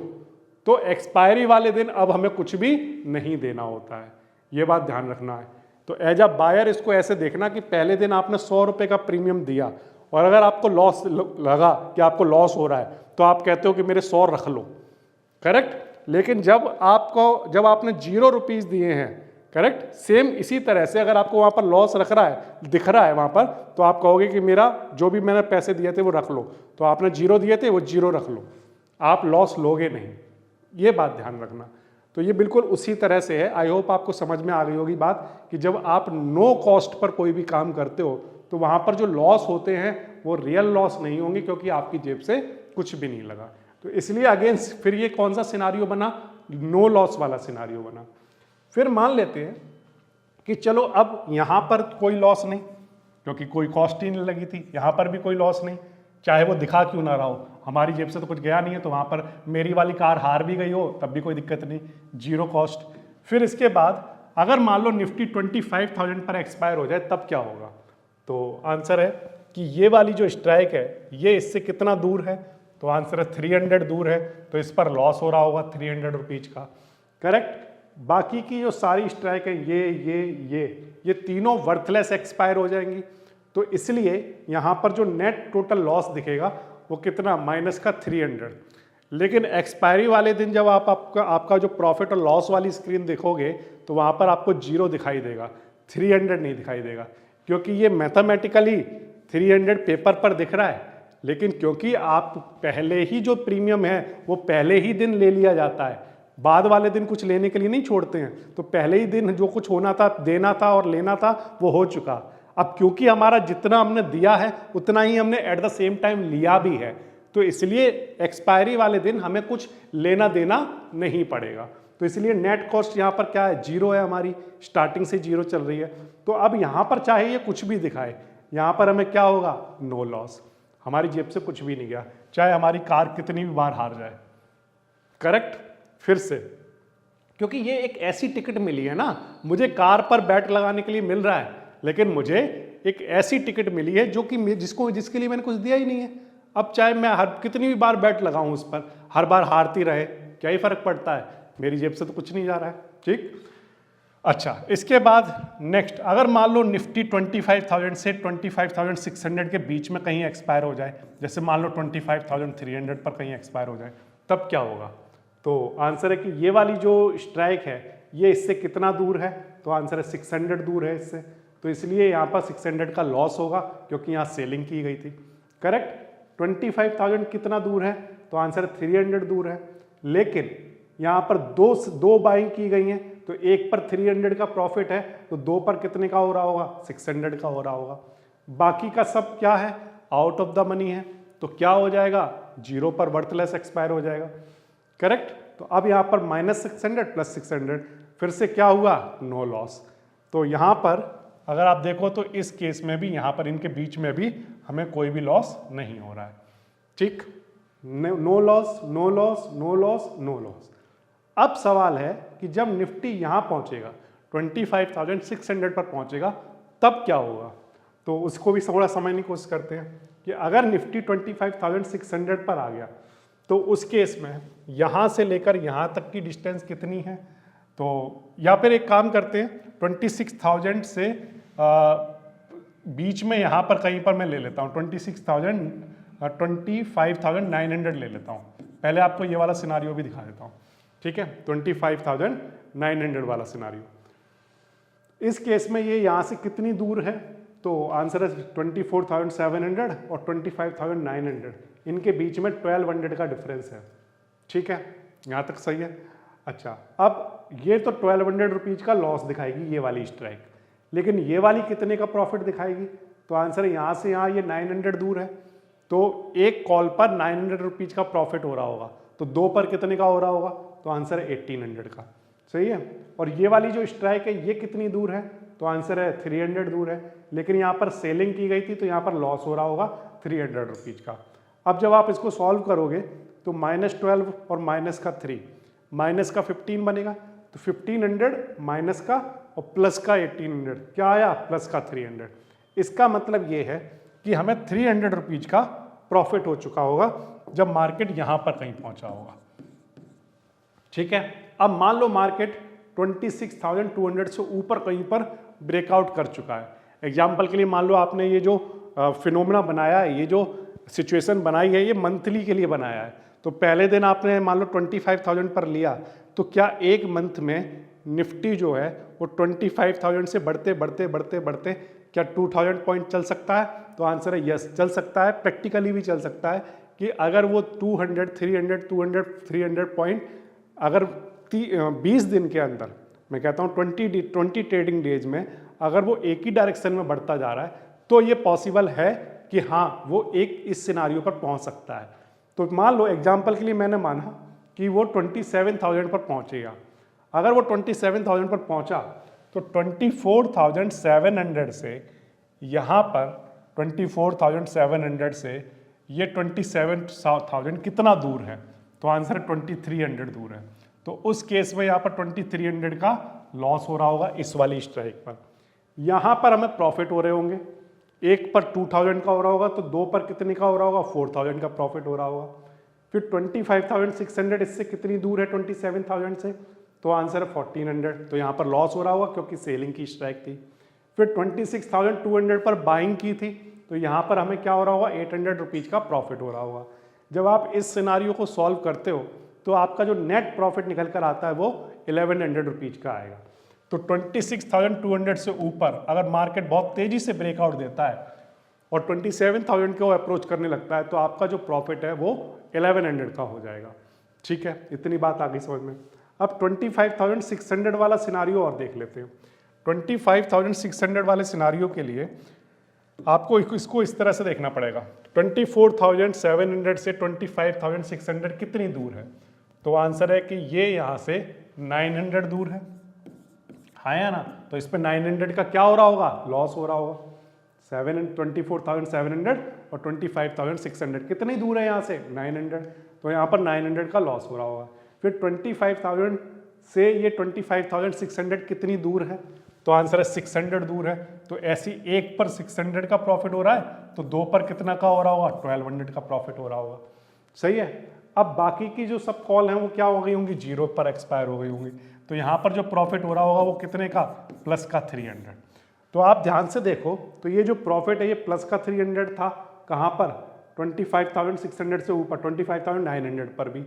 तो एक्सपायरी वाले दिन अब हमें कुछ भी नहीं देना होता है, ये बात ध्यान रखना है। तो एज अ बायर इसको ऐसे देखना कि पहले दिन आपने 100 रुपये का प्रीमियम दिया और अगर आपको लॉस लगा कि आपको लॉस हो रहा है तो आप कहते हो कि मेरे 100 रख लो, करेक्ट। लेकिन जब आपने 0 रुपीज़ दिए हैं, करेक्ट, सेम इसी तरह से अगर आपको वहाँ पर लॉस रख रहा है, दिख रहा है वहाँ पर, तो आप कहोगे कि मेरा जो भी मैंने पैसे दिए थे वो रख लो। तो आपने 0 दिए थे वो 0 रख लो, आप लॉस लोगे नहीं, ये बात ध्यान रखना। तो ये बिल्कुल उसी तरह से है। आई होप आपको समझ में आ गई होगी बात कि जब आप नो कॉस्ट पर कोई भी काम करते हो तो वहाँ पर जो लॉस होते हैं वो रियल लॉस नहीं होंगे, क्योंकि आपकी जेब से कुछ भी नहीं लगा। तो इसलिए अगेन फिर ये कौन सा सिनारियो बना, नो लॉस वाला सिनारियो बना। फिर मान लेते हैं कि चलो अब यहाँ पर कोई लॉस नहीं, क्योंकि कोई कॉस्ट ही नहीं लगी थी, यहाँ पर भी कोई लॉस नहीं, चाहे वो दिखा क्यों ना रहा हो, हमारी जेब से तो कुछ गया नहीं है, तो वहाँ पर मेरी वाली कार हार भी गई हो तब भी कोई दिक्कत नहीं, 0 कॉस्ट। फिर इसके बाद अगर मान लो निफ्टी 25,000 पर एक्सपायर हो जाए तब क्या होगा, तो आंसर है कि ये वाली जो स्ट्राइक है ये इससे कितना दूर है, तो आंसर है 300 दूर है, तो इस पर लॉस हो रहा होगा 300 रुपीज का, करेक्ट। बाकी की जो सारी स्ट्राइक है ये तीनों वर्थलेस एक्सपायर हो जाएंगी, तो इसलिए यहाँ पर जो नेट टोटल लॉस दिखेगा वो कितना, -300। लेकिन एक्सपायरी वाले दिन जब आप आपका जो प्रॉफिट और लॉस वाली स्क्रीन देखोगे तो वहाँ पर आपको 0 दिखाई देगा, 300 नहीं दिखाई देगा, क्योंकि ये मैथमेटिकली 300 पेपर पर दिख रहा है, लेकिन क्योंकि आप पहले ही जो प्रीमियम है वो पहले ही दिन ले लिया जाता है, बाद वाले दिन कुछ लेने के लिए नहीं छोड़ते हैं, तो पहले ही दिन जो कुछ होना था, देना था और लेना था वो हो चुका। अब क्योंकि हमारा जितना हमने दिया है उतना ही हमने एट द सेम टाइम लिया भी है, तो इसलिए एक्सपायरी वाले दिन हमें कुछ लेना देना नहीं पड़ेगा। तो इसलिए नेट कॉस्ट यहाँ पर क्या है, 0 है, हमारी स्टार्टिंग से 0 चल रही है। तो अब यहाँ पर चाहे ये कुछ भी दिखाए, यहाँ पर हमें क्या होगा, नो लॉस, हमारी जेब से कुछ भी नहीं गया, चाहे हमारी कार कितनी भी बार हार जाए। करेक्ट। फिर से, क्योंकि ये एक ऐसी टिकट मिली है ना, मुझे कार पर बैट लगाने के लिए मिल रहा है, लेकिन मुझे एक ऐसी टिकट मिली है जो कि जिसके लिए मैंने कुछ दिया ही नहीं है। अब चाहे मैं कितनी भी बार बैट लगाऊं उस पर, हर बार हारती रहे, क्या ही फर्क पड़ता है, मेरी जेब से तो कुछ नहीं जा रहा है। ठीक। अच्छा, इसके बाद नेक्स्ट, अगर मान लो निफ्टी 25,000 से 25,600 के बीच में कहीं एक्सपायर हो जाए, जैसे मान लो 25,300 पर कहीं एक्सपायर हो जाए, तब क्या होगा? तो आंसर है कि ये वाली जो स्ट्राइक है ये इससे कितना दूर है, तो आंसर है 600 दूर है इससे, तो इसलिए यहाँ पर 600 का लॉस होगा क्योंकि यहाँ सेलिंग की गई थी। करेक्ट। 25,000 कितना दूर है, तो आंसर 300 दूर है, लेकिन यहाँ पर दो बाइंग की गई हैं, तो एक पर 300 का प्रॉफिट है, तो 2 पर कितने का हो रहा होगा, 600 का हो रहा होगा। बाकी का सब क्या है, आउट ऑफ द मनी है, तो क्या हो जाएगा, 0 पर वर्थलेस एक्सपायर हो जाएगा। करेक्ट। तो अब यहाँ पर -600 + 600, फिर से क्या हुआ, नो लॉस। तो यहाँ पर अगर आप देखो तो इस केस में भी यहाँ पर इनके बीच में भी हमें कोई भी लॉस नहीं हो रहा है। ठीक। No loss, no loss, no loss, no loss. अब सवाल है कि जब निफ्टी यहाँ पहुँचेगा, 25,600 पर पहुँचेगा, तब क्या होगा? तो उसको भी थोड़ा समझने की कोशिश करते हैं कि अगर निफ्टी 25,600 पर आ गया तो उस केस में यहाँ से लेकर यहाँ तक की डिस्टेंस कितनी है, तो या फिर एक काम करते हैं, 26,000 से बीच में यहाँ पर कहीं पर मैं ले लेता हूँ 25,900 ले लेता हूँ। पहले आपको ये वाला सिनारियो भी दिखा देता हूँ। ठीक है, 25,900 वाला सिनारियो। इस केस में ये यहाँ से कितनी दूर है, तो आंसर है 24,700 और 25,900, इनके बीच में 1200 का डिफरेंस है। ठीक है, यहाँ तक सही है। अच्छा, अब ये तो 1200 रुपीज़ का लॉस दिखाएगी ये वाली स्ट्राइक, लेकिन ये वाली कितने का प्रॉफिट दिखाएगी, तो आंसर है यहाँ से यहाँ ये 900 दूर है, तो एक कॉल पर 900 रुपीज़ का प्रॉफिट हो रहा होगा, तो 2 पर कितने का हो रहा होगा, तो आंसर है 1800 का। सही है। और ये वाली जो स्ट्राइक है ये कितनी दूर है, तो आंसर है 300 दूर है, लेकिन यहाँ पर सेलिंग की गई थी तो यहाँ पर लॉस हो रहा होगा 300 रुपीज़ का। अब जब आप इसको सॉल्व करोगे तो -12 और माइनस का 3, माइनस का 15 बनेगा, तो 1500 माइनस का और प्लस का 1800, क्या आया, प्लस का 300। इसका मतलब ये है कि हमें 300 रुपीज़ का प्रॉफिट हो चुका होगा जब मार्केट यहाँ पर कहीं पहुँचा होगा। ठीक है। अब मान लो मार्केट 26,200 से ऊपर कहीं पर ब्रेकआउट कर चुका है। एग्जाम्पल के लिए मान लो आपने ये जो फिनोमेना बनाया है, ये जो सिचुएशन बनाई है, ये मंथली के लिए बनाया है, तो पहले दिन आपने मान लो 25,000 पर लिया, तो क्या एक मंथ में निफ्टी जो है वो 25,000 से बढ़ते बढ़ते बढ़ते बढ़ते क्या 2000 पॉइंट चल सकता है, तो आंसर है यस, चल सकता है। प्रैक्टिकली भी चल सकता है कि अगर वो 200, 300, 200, 300 पॉइंट अगर 20 दिन के अंदर, मैं कहता हूँ 20 ट्रेडिंग डेज में अगर वो एक ही डायरेक्शन में बढ़ता जा रहा है, तो ये पॉसिबल है कि हाँ वो एक इस सिनारियो पर पहुँच सकता है। तो मान लो एग्जाम्पल के लिए मैंने माना कि वो 27,000 पर पहुँचेगा। अगर वो 27,000 पर पहुँचा तो 24,700 से यहाँ पर 24,700 से ये 27,000 कितना दूर है, तो आंसर 2300 दूर है। तो उस केस में यहाँ पर 2300 का लॉस हो रहा होगा इस वाली स्ट्राइक पर। यहाँ पर हमें प्रॉफिट हो रहे होंगे, एक पर 2000 का हो रहा होगा, तो 2 पर कितने का हो रहा होगा, 4000 का प्रॉफिट हो रहा होगा। फिर 25,600 इससे कितनी दूर है 27,000 से, तो आंसर है 1400, तो यहाँ पर लॉस हो रहा होगा क्योंकि सेलिंग की स्ट्राइक थी। फिर 26,200 पर बाइंग की थी, तो यहाँ पर हमें क्या हो रहा होगा, 800 रुपीज़ का प्रॉफिट हो रहा होगा। जब आप इस सिनारियो को सॉल्व करते हो तो आपका जो नेट प्रॉफिट निकल कर आता है वो 1100 रुपीज का आएगा। तो 26,200 से ऊपर अगर मार्केट बहुत तेजी से ब्रेकआउट देता है और 27,000 को अप्रोच करने लगता है तो आपका जो प्रॉफिट है वो 1100 का हो जाएगा। ठीक है, इतनी बात आ गई समझ में। अब 25,600 वाला सिनारियो और देख लेते हैं। 25,600 वाले सिनारियो के लिए आपको इसको इस तरह से देखना पड़ेगा। 24,700 से 25,600 कितनी दूर है? तो आंसर है कि ये यहाँ से 900 दूर है या ना? तो इस पे 900 का क्या हो रहा होगा? लॉस हो रहा होगा। 24,700 और 25,600 कितनी दूर है यहाँ से? 900। तो यहाँ पर 900 का लॉस हो रहा होगा। फिर 25,000 से ये 25,600 कितनी दूर है? तो आंसर है 600 दूर है। तो ऐसी एक पर 600 का प्रॉफिट हो रहा है, तो दो पर कितना का हो रहा होगा? 1200 का प्रॉफिट हो रहा होगा। सही है। अब बाकी की जो सब कॉल हैं वो क्या हो गई होंगी? 0 पर एक्सपायर हो गई होंगी। तो यहाँ पर जो प्रॉफिट हो रहा होगा वो कितने का? प्लस का 300। तो आप ध्यान से देखो तो ये जो प्रॉफिट है ये प्लस का 300 था। कहाँ पर? 25,600 से ऊपर 25,900 पर भी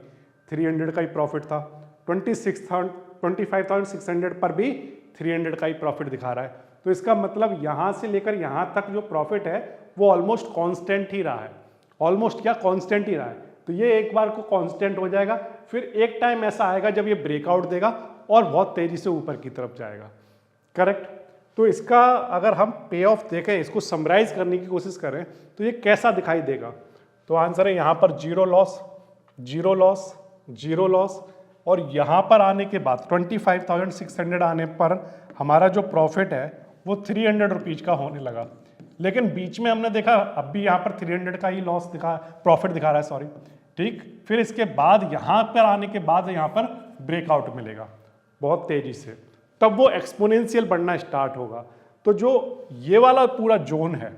300 का ही प्रॉफिट था। 25,600 पर भी 300 का ही प्रॉफिट दिखा रहा है। तो इसका मतलब यहाँ से लेकर यहाँ तक जो प्रॉफिट है वो ऑलमोस्ट कांस्टेंट ही रहा है। ऑलमोस्ट क्या? कांस्टेंट ही रहा है। तो ये एक बार को कांस्टेंट हो जाएगा, फिर एक टाइम ऐसा आएगा जब ये ब्रेकआउट देगा और बहुत तेजी से ऊपर की तरफ जाएगा। करेक्ट। तो इसका अगर हम पे ऑफ देखें, इसको समराइज करने की कोशिश करें तो ये कैसा दिखाई देगा? तो आंसर है यहाँ पर 0 लॉस, 0 लॉस, 0 लॉस, और यहाँ पर आने के बाद 25,600 आने पर हमारा जो प्रॉफिट है वो 300 रुपीज का होने लगा। लेकिन बीच में हमने देखा अब भी यहाँ पर 300 का ही लॉस दिखा, प्रॉफिट दिखा रहा है, सॉरी। ठीक। फिर इसके बाद यहाँ पर आने के बाद यहाँ पर ब्रेकआउट मिलेगा बहुत तेजी से, तब वो एक्सपोनेंशियल बढ़ना स्टार्ट होगा। तो जो ये वाला पूरा जोन है,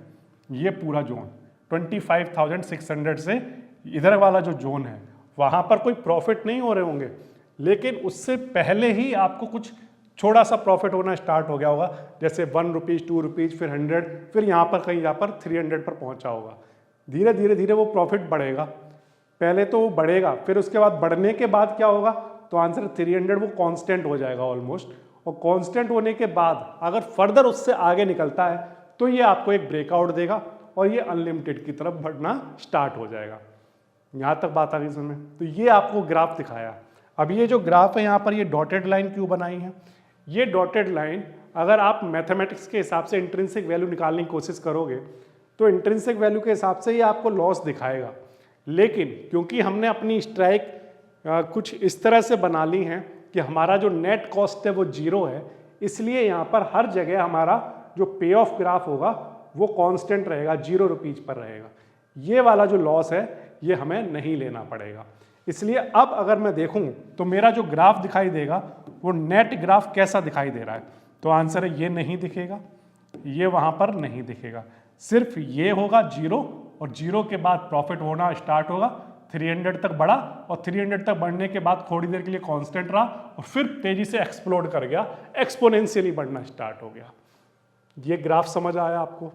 ये पूरा जोन 25,600 से इधर वाला जो जोन है वहां पर कोई प्रॉफिट नहीं हो रहे होंगे, लेकिन उससे पहले ही आपको कुछ छोटा सा प्रॉफिट होना स्टार्ट हो गया होगा, जैसे 1 रुपीज, 2 रुपीज, फिर 100, फिर यहाँ पर कहीं यहाँ पर 300 पर पहुंचा होगा। धीरे धीरे धीरे वो प्रॉफिट बढ़ेगा। पहले तो वो बढ़ेगा, फिर उसके बाद बढ़ने के बाद क्या होगा? तो आंसर 300 वो कांस्टेंट हो जाएगा ऑलमोस्ट, और कांस्टेंट होने के बाद अगर फर्दर उससे आगे निकलता है तो ये आपको एक ब्रेकआउट देगा और ये अनलिमिटेड की तरफ बढ़ना स्टार्ट हो जाएगा। यहाँ तक बात आ गई समझ में? तो ये आपको ग्राफ दिखाया। अब ये जो ग्राफ है यहाँ पर ये डॉटेड लाइन क्यों बनाई है? ये डॉटेड लाइन अगर आप मैथमेटिक्स के हिसाब से इंट्रिंसिक वैल्यू निकालने की कोशिश करोगे तो इंट्रिंसिक वैल्यू के हिसाब से ये आपको लॉस दिखाएगा, लेकिन क्योंकि हमने अपनी स्ट्राइक कुछ इस तरह से बना ली है कि हमारा जो नेट कॉस्ट है वो 0 है, इसलिए यहाँ पर हर जगह हमारा जो पे ऑफ ग्राफ होगा वो कांस्टेंट रहेगा, 0 रुपीज पर रहेगा। ये वाला जो लॉस है ये हमें नहीं लेना पड़ेगा। इसलिए अब अगर मैं देखूं तो मेरा जो ग्राफ दिखाई देगा वो नेट ग्राफ कैसा दिखाई दे रहा है? तो आंसर है ये नहीं दिखेगा, ये वहां पर नहीं दिखेगा, सिर्फ ये होगा 0, और 0 के बाद प्रॉफिट होना स्टार्ट होगा, 300 तक बढ़ा, और 300 तक बढ़ने के बाद थोड़ी देर के लिए कांस्टेंट रहा और फिर तेजी से एक्सप्लोड कर गया, एक्सपोनेंशियली बढ़ना स्टार्ट हो गया। ये ग्राफ समझ आया आपको?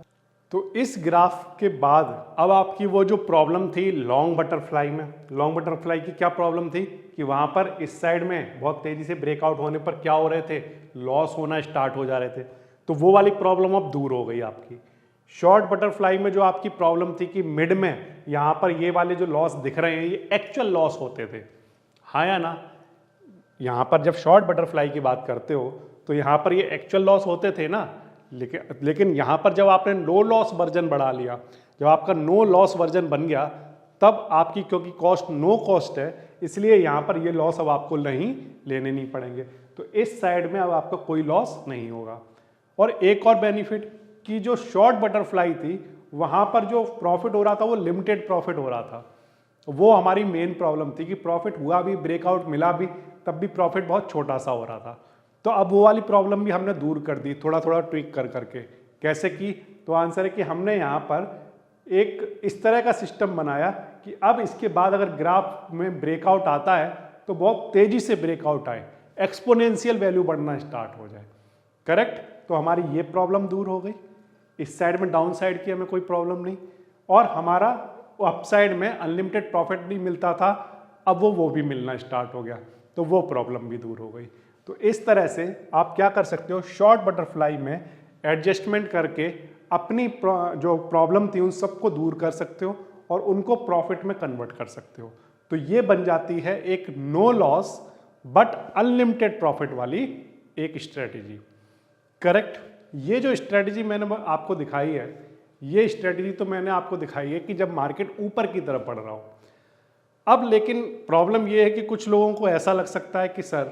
तो इस ग्राफ के बाद अब आपकी वो जो प्रॉब्लम थी लॉन्ग बटरफ्लाई में, लॉन्ग बटरफ्लाई की क्या प्रॉब्लम थी कि वहां पर इस साइड में बहुत तेजी से ब्रेकआउट होने पर क्या हो रहे थे? लॉस होना स्टार्ट हो जा रहे थे। तो वो वाली प्रॉब्लम अब दूर हो गई आपकी। शॉर्ट बटरफ्लाई में जो आपकी प्रॉब्लम थी कि मिड में यहाँ पर ये वाले जो लॉस दिख रहे हैं ये एक्चुअल लॉस होते थे, हाँ या ना? यहाँ पर जब शॉर्ट बटरफ्लाई की बात करते हो तो यहाँ पर ये एक्चुअल लॉस होते थे ना, लेकिन यहाँ पर जब आपने नो लॉस वर्जन बढ़ा लिया, जब आपका नो लॉस वर्जन बन गया, तब आपकी क्योंकि कॉस्ट नो कॉस्ट है इसलिए यहाँ पर ये लॉस अब आपको नहीं लेने नहीं पड़ेंगे। तो इस साइड में अब आपका कोई लॉस नहीं होगा। और एक और बेनिफिट कि जो शॉर्ट बटरफ्लाई थी वहाँ पर जो प्रॉफिट हो रहा था वो लिमिटेड प्रॉफिट हो रहा था। वो हमारी मेन प्रॉब्लम थी कि प्रॉफिट हुआ भी, ब्रेकआउट मिला भी, तब भी प्रॉफिट बहुत छोटा सा हो रहा था। तो अब वो वाली प्रॉब्लम भी हमने दूर कर दी थोड़ा थोड़ा ट्विक कर करके। कैसे की? तो आंसर है कि हमने यहाँ पर एक इस तरह का सिस्टम बनाया कि अब इसके बाद अगर ग्राफ में ब्रेकआउट आता है तो बहुत तेजी से ब्रेकआउट आए, एक्सपोनेंशियल वैल्यू बढ़ना स्टार्ट हो जाए। करेक्ट? तो हमारी ये प्रॉब्लम दूर हो गई। इस साइड में डाउन साइड की हमें कोई प्रॉब्लम नहीं, और हमारा अपसाइड में अनलिमिटेड प्रॉफिट नहीं मिलता था, अब वो भी मिलना स्टार्ट हो गया, तो वो प्रॉब्लम भी दूर हो गई। तो इस तरह से आप क्या कर सकते हो, शॉर्ट बटरफ्लाई में एडजस्टमेंट करके अपनी जो प्रॉब्लम थी उन सबको दूर कर सकते हो और उनको प्रॉफिट में कन्वर्ट कर सकते हो। तो ये बन जाती है एक no loss but unlimited profit वाली एक स्ट्रेटेजी। करेक्ट। ये जो स्ट्रेटेजी मैंने आपको दिखाई है, ये स्ट्रेटेजी तो मैंने आपको दिखाई है कि जब मार्केट ऊपर की तरफ बढ़ रहा हो। अब लेकिन प्रॉब्लम ये है कि कुछ लोगों को ऐसा लग सकता है कि सर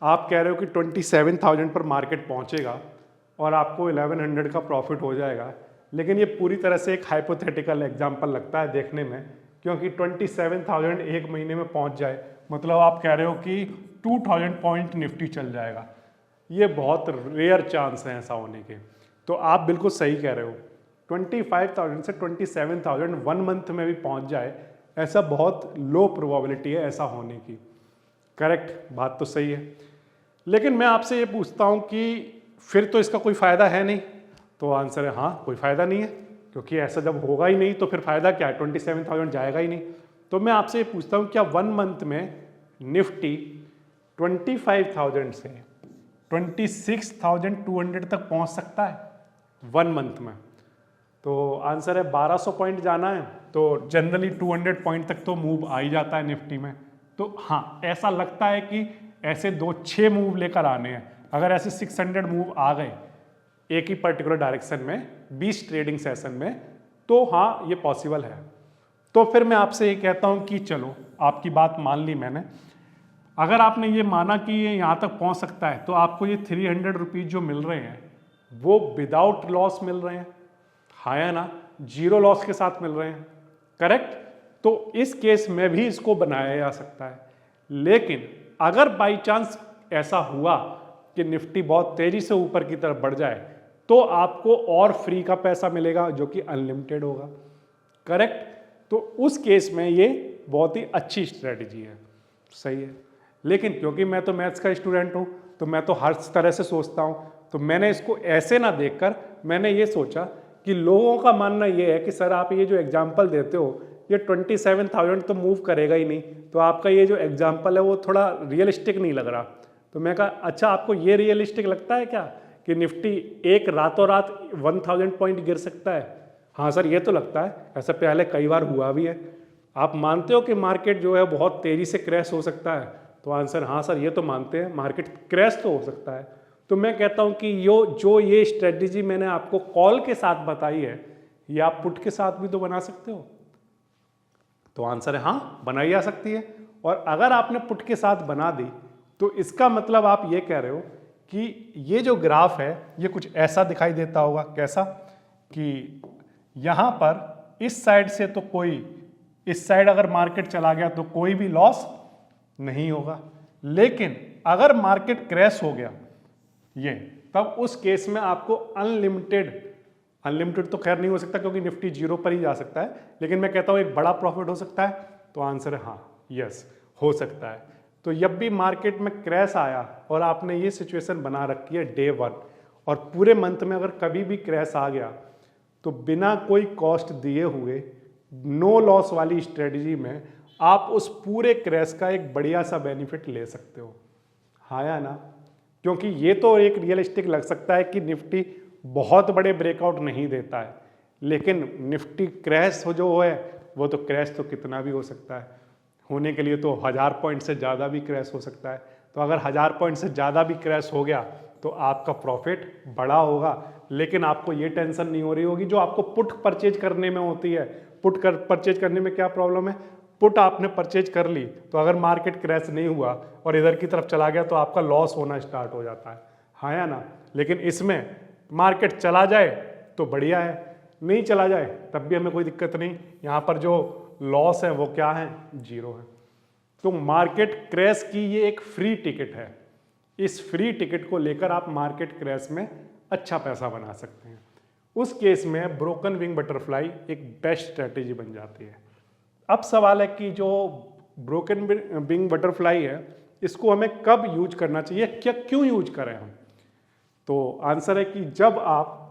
आप कह रहे हो कि 27,000 पर मार्केट पहुंचेगा और आपको 1100 का प्रॉफिट हो जाएगा, लेकिन ये पूरी तरह से एक हाइपोथेटिकल एग्जांपल लगता है देखने में, क्योंकि 27,000 एक महीने में पहुंच जाए मतलब आप कह रहे हो कि 2000 पॉइंट निफ्टी चल जाएगा। ये बहुत रेयर चांस है ऐसा होने के। तो आप बिल्कुल सही कह रहे हो, 25,000 से 27,000 1 मंथ में भी पहुंच जाए, ऐसा बहुत लो प्रोबेबिलिटी है ऐसा होने की। करेक्ट, बात तो सही है। लेकिन मैं आपसे ये पूछता हूँ कि फिर तो इसका कोई फ़ायदा है नहीं, तो आंसर है हाँ, कोई फ़ायदा नहीं है, क्योंकि ऐसा जब होगा ही नहीं तो फिर फ़ायदा क्या है, 27,000 जाएगा ही नहीं। तो मैं आपसे ये पूछता हूँ क्या 1 मंथ में निफ्टी 25,000 से 26,200 तक पहुँच सकता है 1 मंथ में? तो आंसर है 1200 पॉइंट जाना है, तो जनरली 200 पॉइंट तक तो मूव आ ही जाता है निफ्टी में। तो हाँ, ऐसा लगता है कि ऐसे 6 मूव लेकर आने हैं। अगर ऐसे 600 मूव आ गए एक ही पर्टिकुलर डायरेक्शन में 20 ट्रेडिंग सेशन में, तो हाँ ये पॉसिबल है। तो फिर मैं आपसे ये कहता हूँ कि चलो, आपकी बात मान ली मैंने। अगर आपने ये माना कि ये यहाँ तक पहुँच सकता है, तो आपको ये 300 रुपीज़ जो मिल रहे हैं वो विदाउट लॉस मिल रहे हैं, हाँ या ना, जीरो लॉस के साथ मिल रहे हैं। करेक्ट। तो इस केस में भी इसको बनाया जा सकता है। लेकिन अगर बाई चांस ऐसा हुआ कि निफ्टी बहुत तेजी से ऊपर की तरफ बढ़ जाए, तो आपको और फ्री का पैसा मिलेगा जो कि अनलिमिटेड होगा। करेक्ट। तो उस केस में ये बहुत ही अच्छी स्ट्रेटजी है, सही है। लेकिन क्योंकि मैं तो मैथ्स का स्टूडेंट हूँ, तो मैं तो हर तरह से सोचता हूँ, तो मैंने इसको ऐसे ना देखकर मैंने ये सोचा कि लोगों का मानना ये है कि सर आप ये जो एग्जाम्पल देते हो ये 27,000 तो मूव करेगा ही नहीं, तो आपका ये जो एग्जाम्पल है वो थोड़ा रियलिस्टिक नहीं लग रहा। तो मैं कहा अच्छा, आपको ये रियलिस्टिक लगता है क्या कि निफ्टी एक रातों रात 1000 पॉइंट गिर सकता है? हाँ सर, ये तो लगता है, ऐसा पहले कई बार हुआ भी है। आप मानते हो कि मार्केट जो है बहुत तेज़ी से क्रैश हो सकता है? तो आंसर हाँ सर, ये तो मानते हैं, मार्केट क्रैश तो हो सकता है। तो मैं कहता हूँ कि जो ये स्ट्रेटजी मैंने आपको कॉल के साथ बताई है, ये आप पुट के साथ भी तो बना सकते हो। तो आंसर है हाँ, बनाई जा सकती है। और अगर आपने पुट के साथ बना दी, तो इसका मतलब आप ये कह रहे हो कि ये जो ग्राफ है ये कुछ ऐसा दिखाई देता होगा। कैसा? कि यहाँ पर इस साइड से तो कोई, इस साइड अगर मार्केट चला गया तो कोई भी लॉस नहीं होगा, लेकिन अगर मार्केट क्रैश हो गया ये, तब उस केस में आपको अनलिमिटेड तो खैर नहीं हो सकता क्योंकि निफ्टी जीरो पर ही जा सकता है, लेकिन मैं कहता हूँ एक बड़ा प्रॉफिट हो सकता है। तो आंसर है हाँ, यस, हो सकता है। तो जब भी मार्केट में क्रैश आया और आपने ये सिचुएशन बना रखी है डे 1, और पूरे मंथ में अगर कभी भी क्रैश आ गया, तो बिना कोई कॉस्ट दिए हुए नो लॉस वाली स्ट्रेटजी में आप उस पूरे क्रैश का एक बढ़िया सा बेनिफिट ले सकते हो, हाँ या ना? क्योंकि ये तो एक रियलिस्टिक लग सकता है कि निफ्टी बहुत बड़े ब्रेकआउट नहीं देता है, लेकिन निफ्टी क्रैश हो जो है वो तो क्रैश तो कितना भी हो सकता है, होने के लिए तो 1000 पॉइंट से ज़्यादा भी क्रैश हो सकता है। तो अगर 1000 पॉइंट से ज़्यादा भी क्रैश हो गया तो आपका प्रॉफिट बड़ा होगा, लेकिन आपको ये टेंशन नहीं हो रही होगी जो आपको पुट परचेज करने में होती है। परचेज करने में क्या प्रॉब्लम है? पुट आपने परचेज कर ली, तो अगर मार्केट क्रैश नहीं हुआ और इधर की तरफ चला गया तो आपका लॉस होना स्टार्ट हो जाता है, हाँ या ना? लेकिन इसमें मार्केट चला जाए तो बढ़िया है, नहीं चला जाए तब भी हमें कोई दिक्कत नहीं। यहाँ पर जो लॉस है वो क्या है? जीरो है। तो मार्केट क्रैश की ये एक फ्री टिकट है। इस फ्री टिकट को लेकर आप मार्केट क्रैश में अच्छा पैसा बना सकते हैं। उस केस में ब्रोकन विंग बटरफ्लाई एक बेस्ट स्ट्रेटेजी बन जाती है। अब सवाल है कि जो ब्रोकन विंग बटरफ्लाई है इसको हमें कब यूज करना चाहिए, क्यों यूज करें हम? तो आंसर है कि जब आप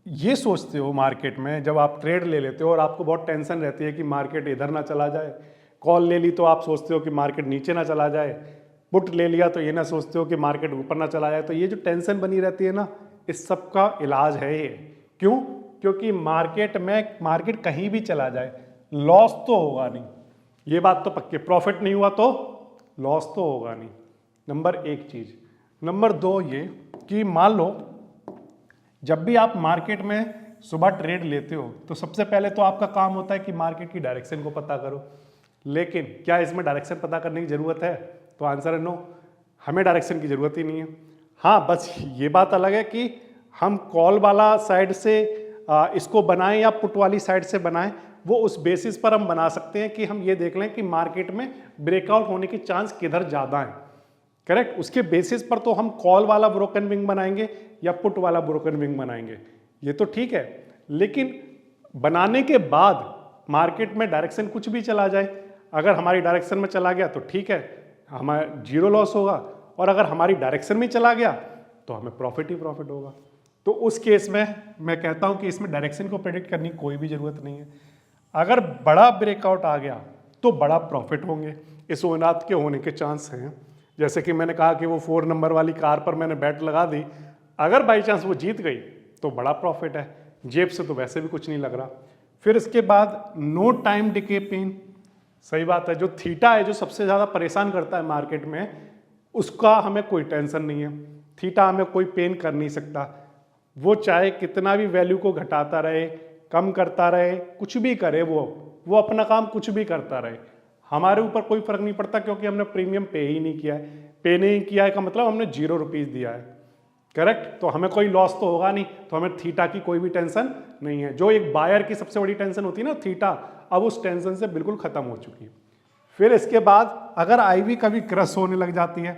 ये सोचते हो मार्केट में जब आप ट्रेड ले लेते हो और आपको बहुत टेंशन रहती है कि मार्केट इधर ना चला जाए, कॉल ले ली तो आप सोचते हो कि मार्केट नीचे ना चला जाए, पुट ले लिया तो ये ना सोचते हो कि मार्केट ऊपर ना चला जाए। तो ये जो टेंशन बनी रहती है ना, इस सब का इलाज है ये। क्यों? क्योंकि मार्केट कहीं भी चला जाए लॉस तो होगा नहीं, ये बात तो पक्की। प्रॉफिट नहीं हुआ तो लॉस तो होगा नहीं, नंबर एक चीज। नंबर दो ये कि मान लो जब भी आप मार्केट में सुबह ट्रेड लेते हो तो सबसे पहले तो आपका काम होता है कि मार्केट की डायरेक्शन को पता करो। लेकिन क्या इसमें डायरेक्शन पता करने की ज़रूरत है? तो आंसर है नो, हमें डायरेक्शन की ज़रूरत ही नहीं है। हाँ, बस ये बात अलग है कि हम कॉल वाला साइड से इसको बनाएं या पुट वाली साइड से बनाएं, वो उस बेसिस पर हम बना सकते हैं कि हम ये देख लें कि मार्केट में ब्रेकआउट होने की चांस किधर ज़्यादा है। करेक्ट, उसके बेसिस पर तो हम कॉल वाला ब्रोकन विंग बनाएंगे या पुट वाला ब्रोकन विंग बनाएंगे, ये तो ठीक है। लेकिन बनाने के बाद मार्केट में डायरेक्शन कुछ भी चला जाए, अगर हमारी डायरेक्शन में चला गया तो ठीक है, हमारा जीरो लॉस होगा, और अगर हमारी डायरेक्शन में चला गया तो हमें प्रॉफिट ही प्रॉफिट होगा। तो उस केस में मैं कहता हूं कि इसमें डायरेक्शन को प्रेडिक्ट करने की कोई भी ज़रूरत नहीं है। अगर बड़ा ब्रेकआउट आ गया तो बड़ा प्रॉफिट होंगे, इस ओनाथ के होने के चांस हैं। जैसे कि मैंने कहा कि वो 4 नंबर वाली कार पर मैंने बैट लगा दी, अगर बाई चांस वो जीत गई तो बड़ा प्रॉफिट है, जेब से तो वैसे भी कुछ नहीं लग रहा। फिर इसके बाद नो टाइम डिके पेन, सही बात है, जो थीटा है जो सबसे ज़्यादा परेशान करता है मार्केट में, उसका हमें कोई टेंशन नहीं है। थीटा हमें कोई पेन कर नहीं सकता, वो चाहे कितना भी वैल्यू को घटाता रहे, कम करता रहे, कुछ भी करे, वो अपना काम कुछ भी करता रहे, हमारे ऊपर कोई फर्क नहीं पड़ता, क्योंकि हमने प्रीमियम पे ही नहीं किया है। पे नहीं किया है का मतलब हमने 0 रुपीज़ दिया है। करेक्ट, तो हमें कोई लॉस तो होगा नहीं, तो हमें थीटा की कोई भी टेंशन नहीं है। जो एक बायर की सबसे बड़ी टेंशन होती है ना थीटा, अब उस टेंशन से बिल्कुल खत्म हो चुकी है। फिर इसके बाद अगर आईवी कभी क्रश होने लग जाती है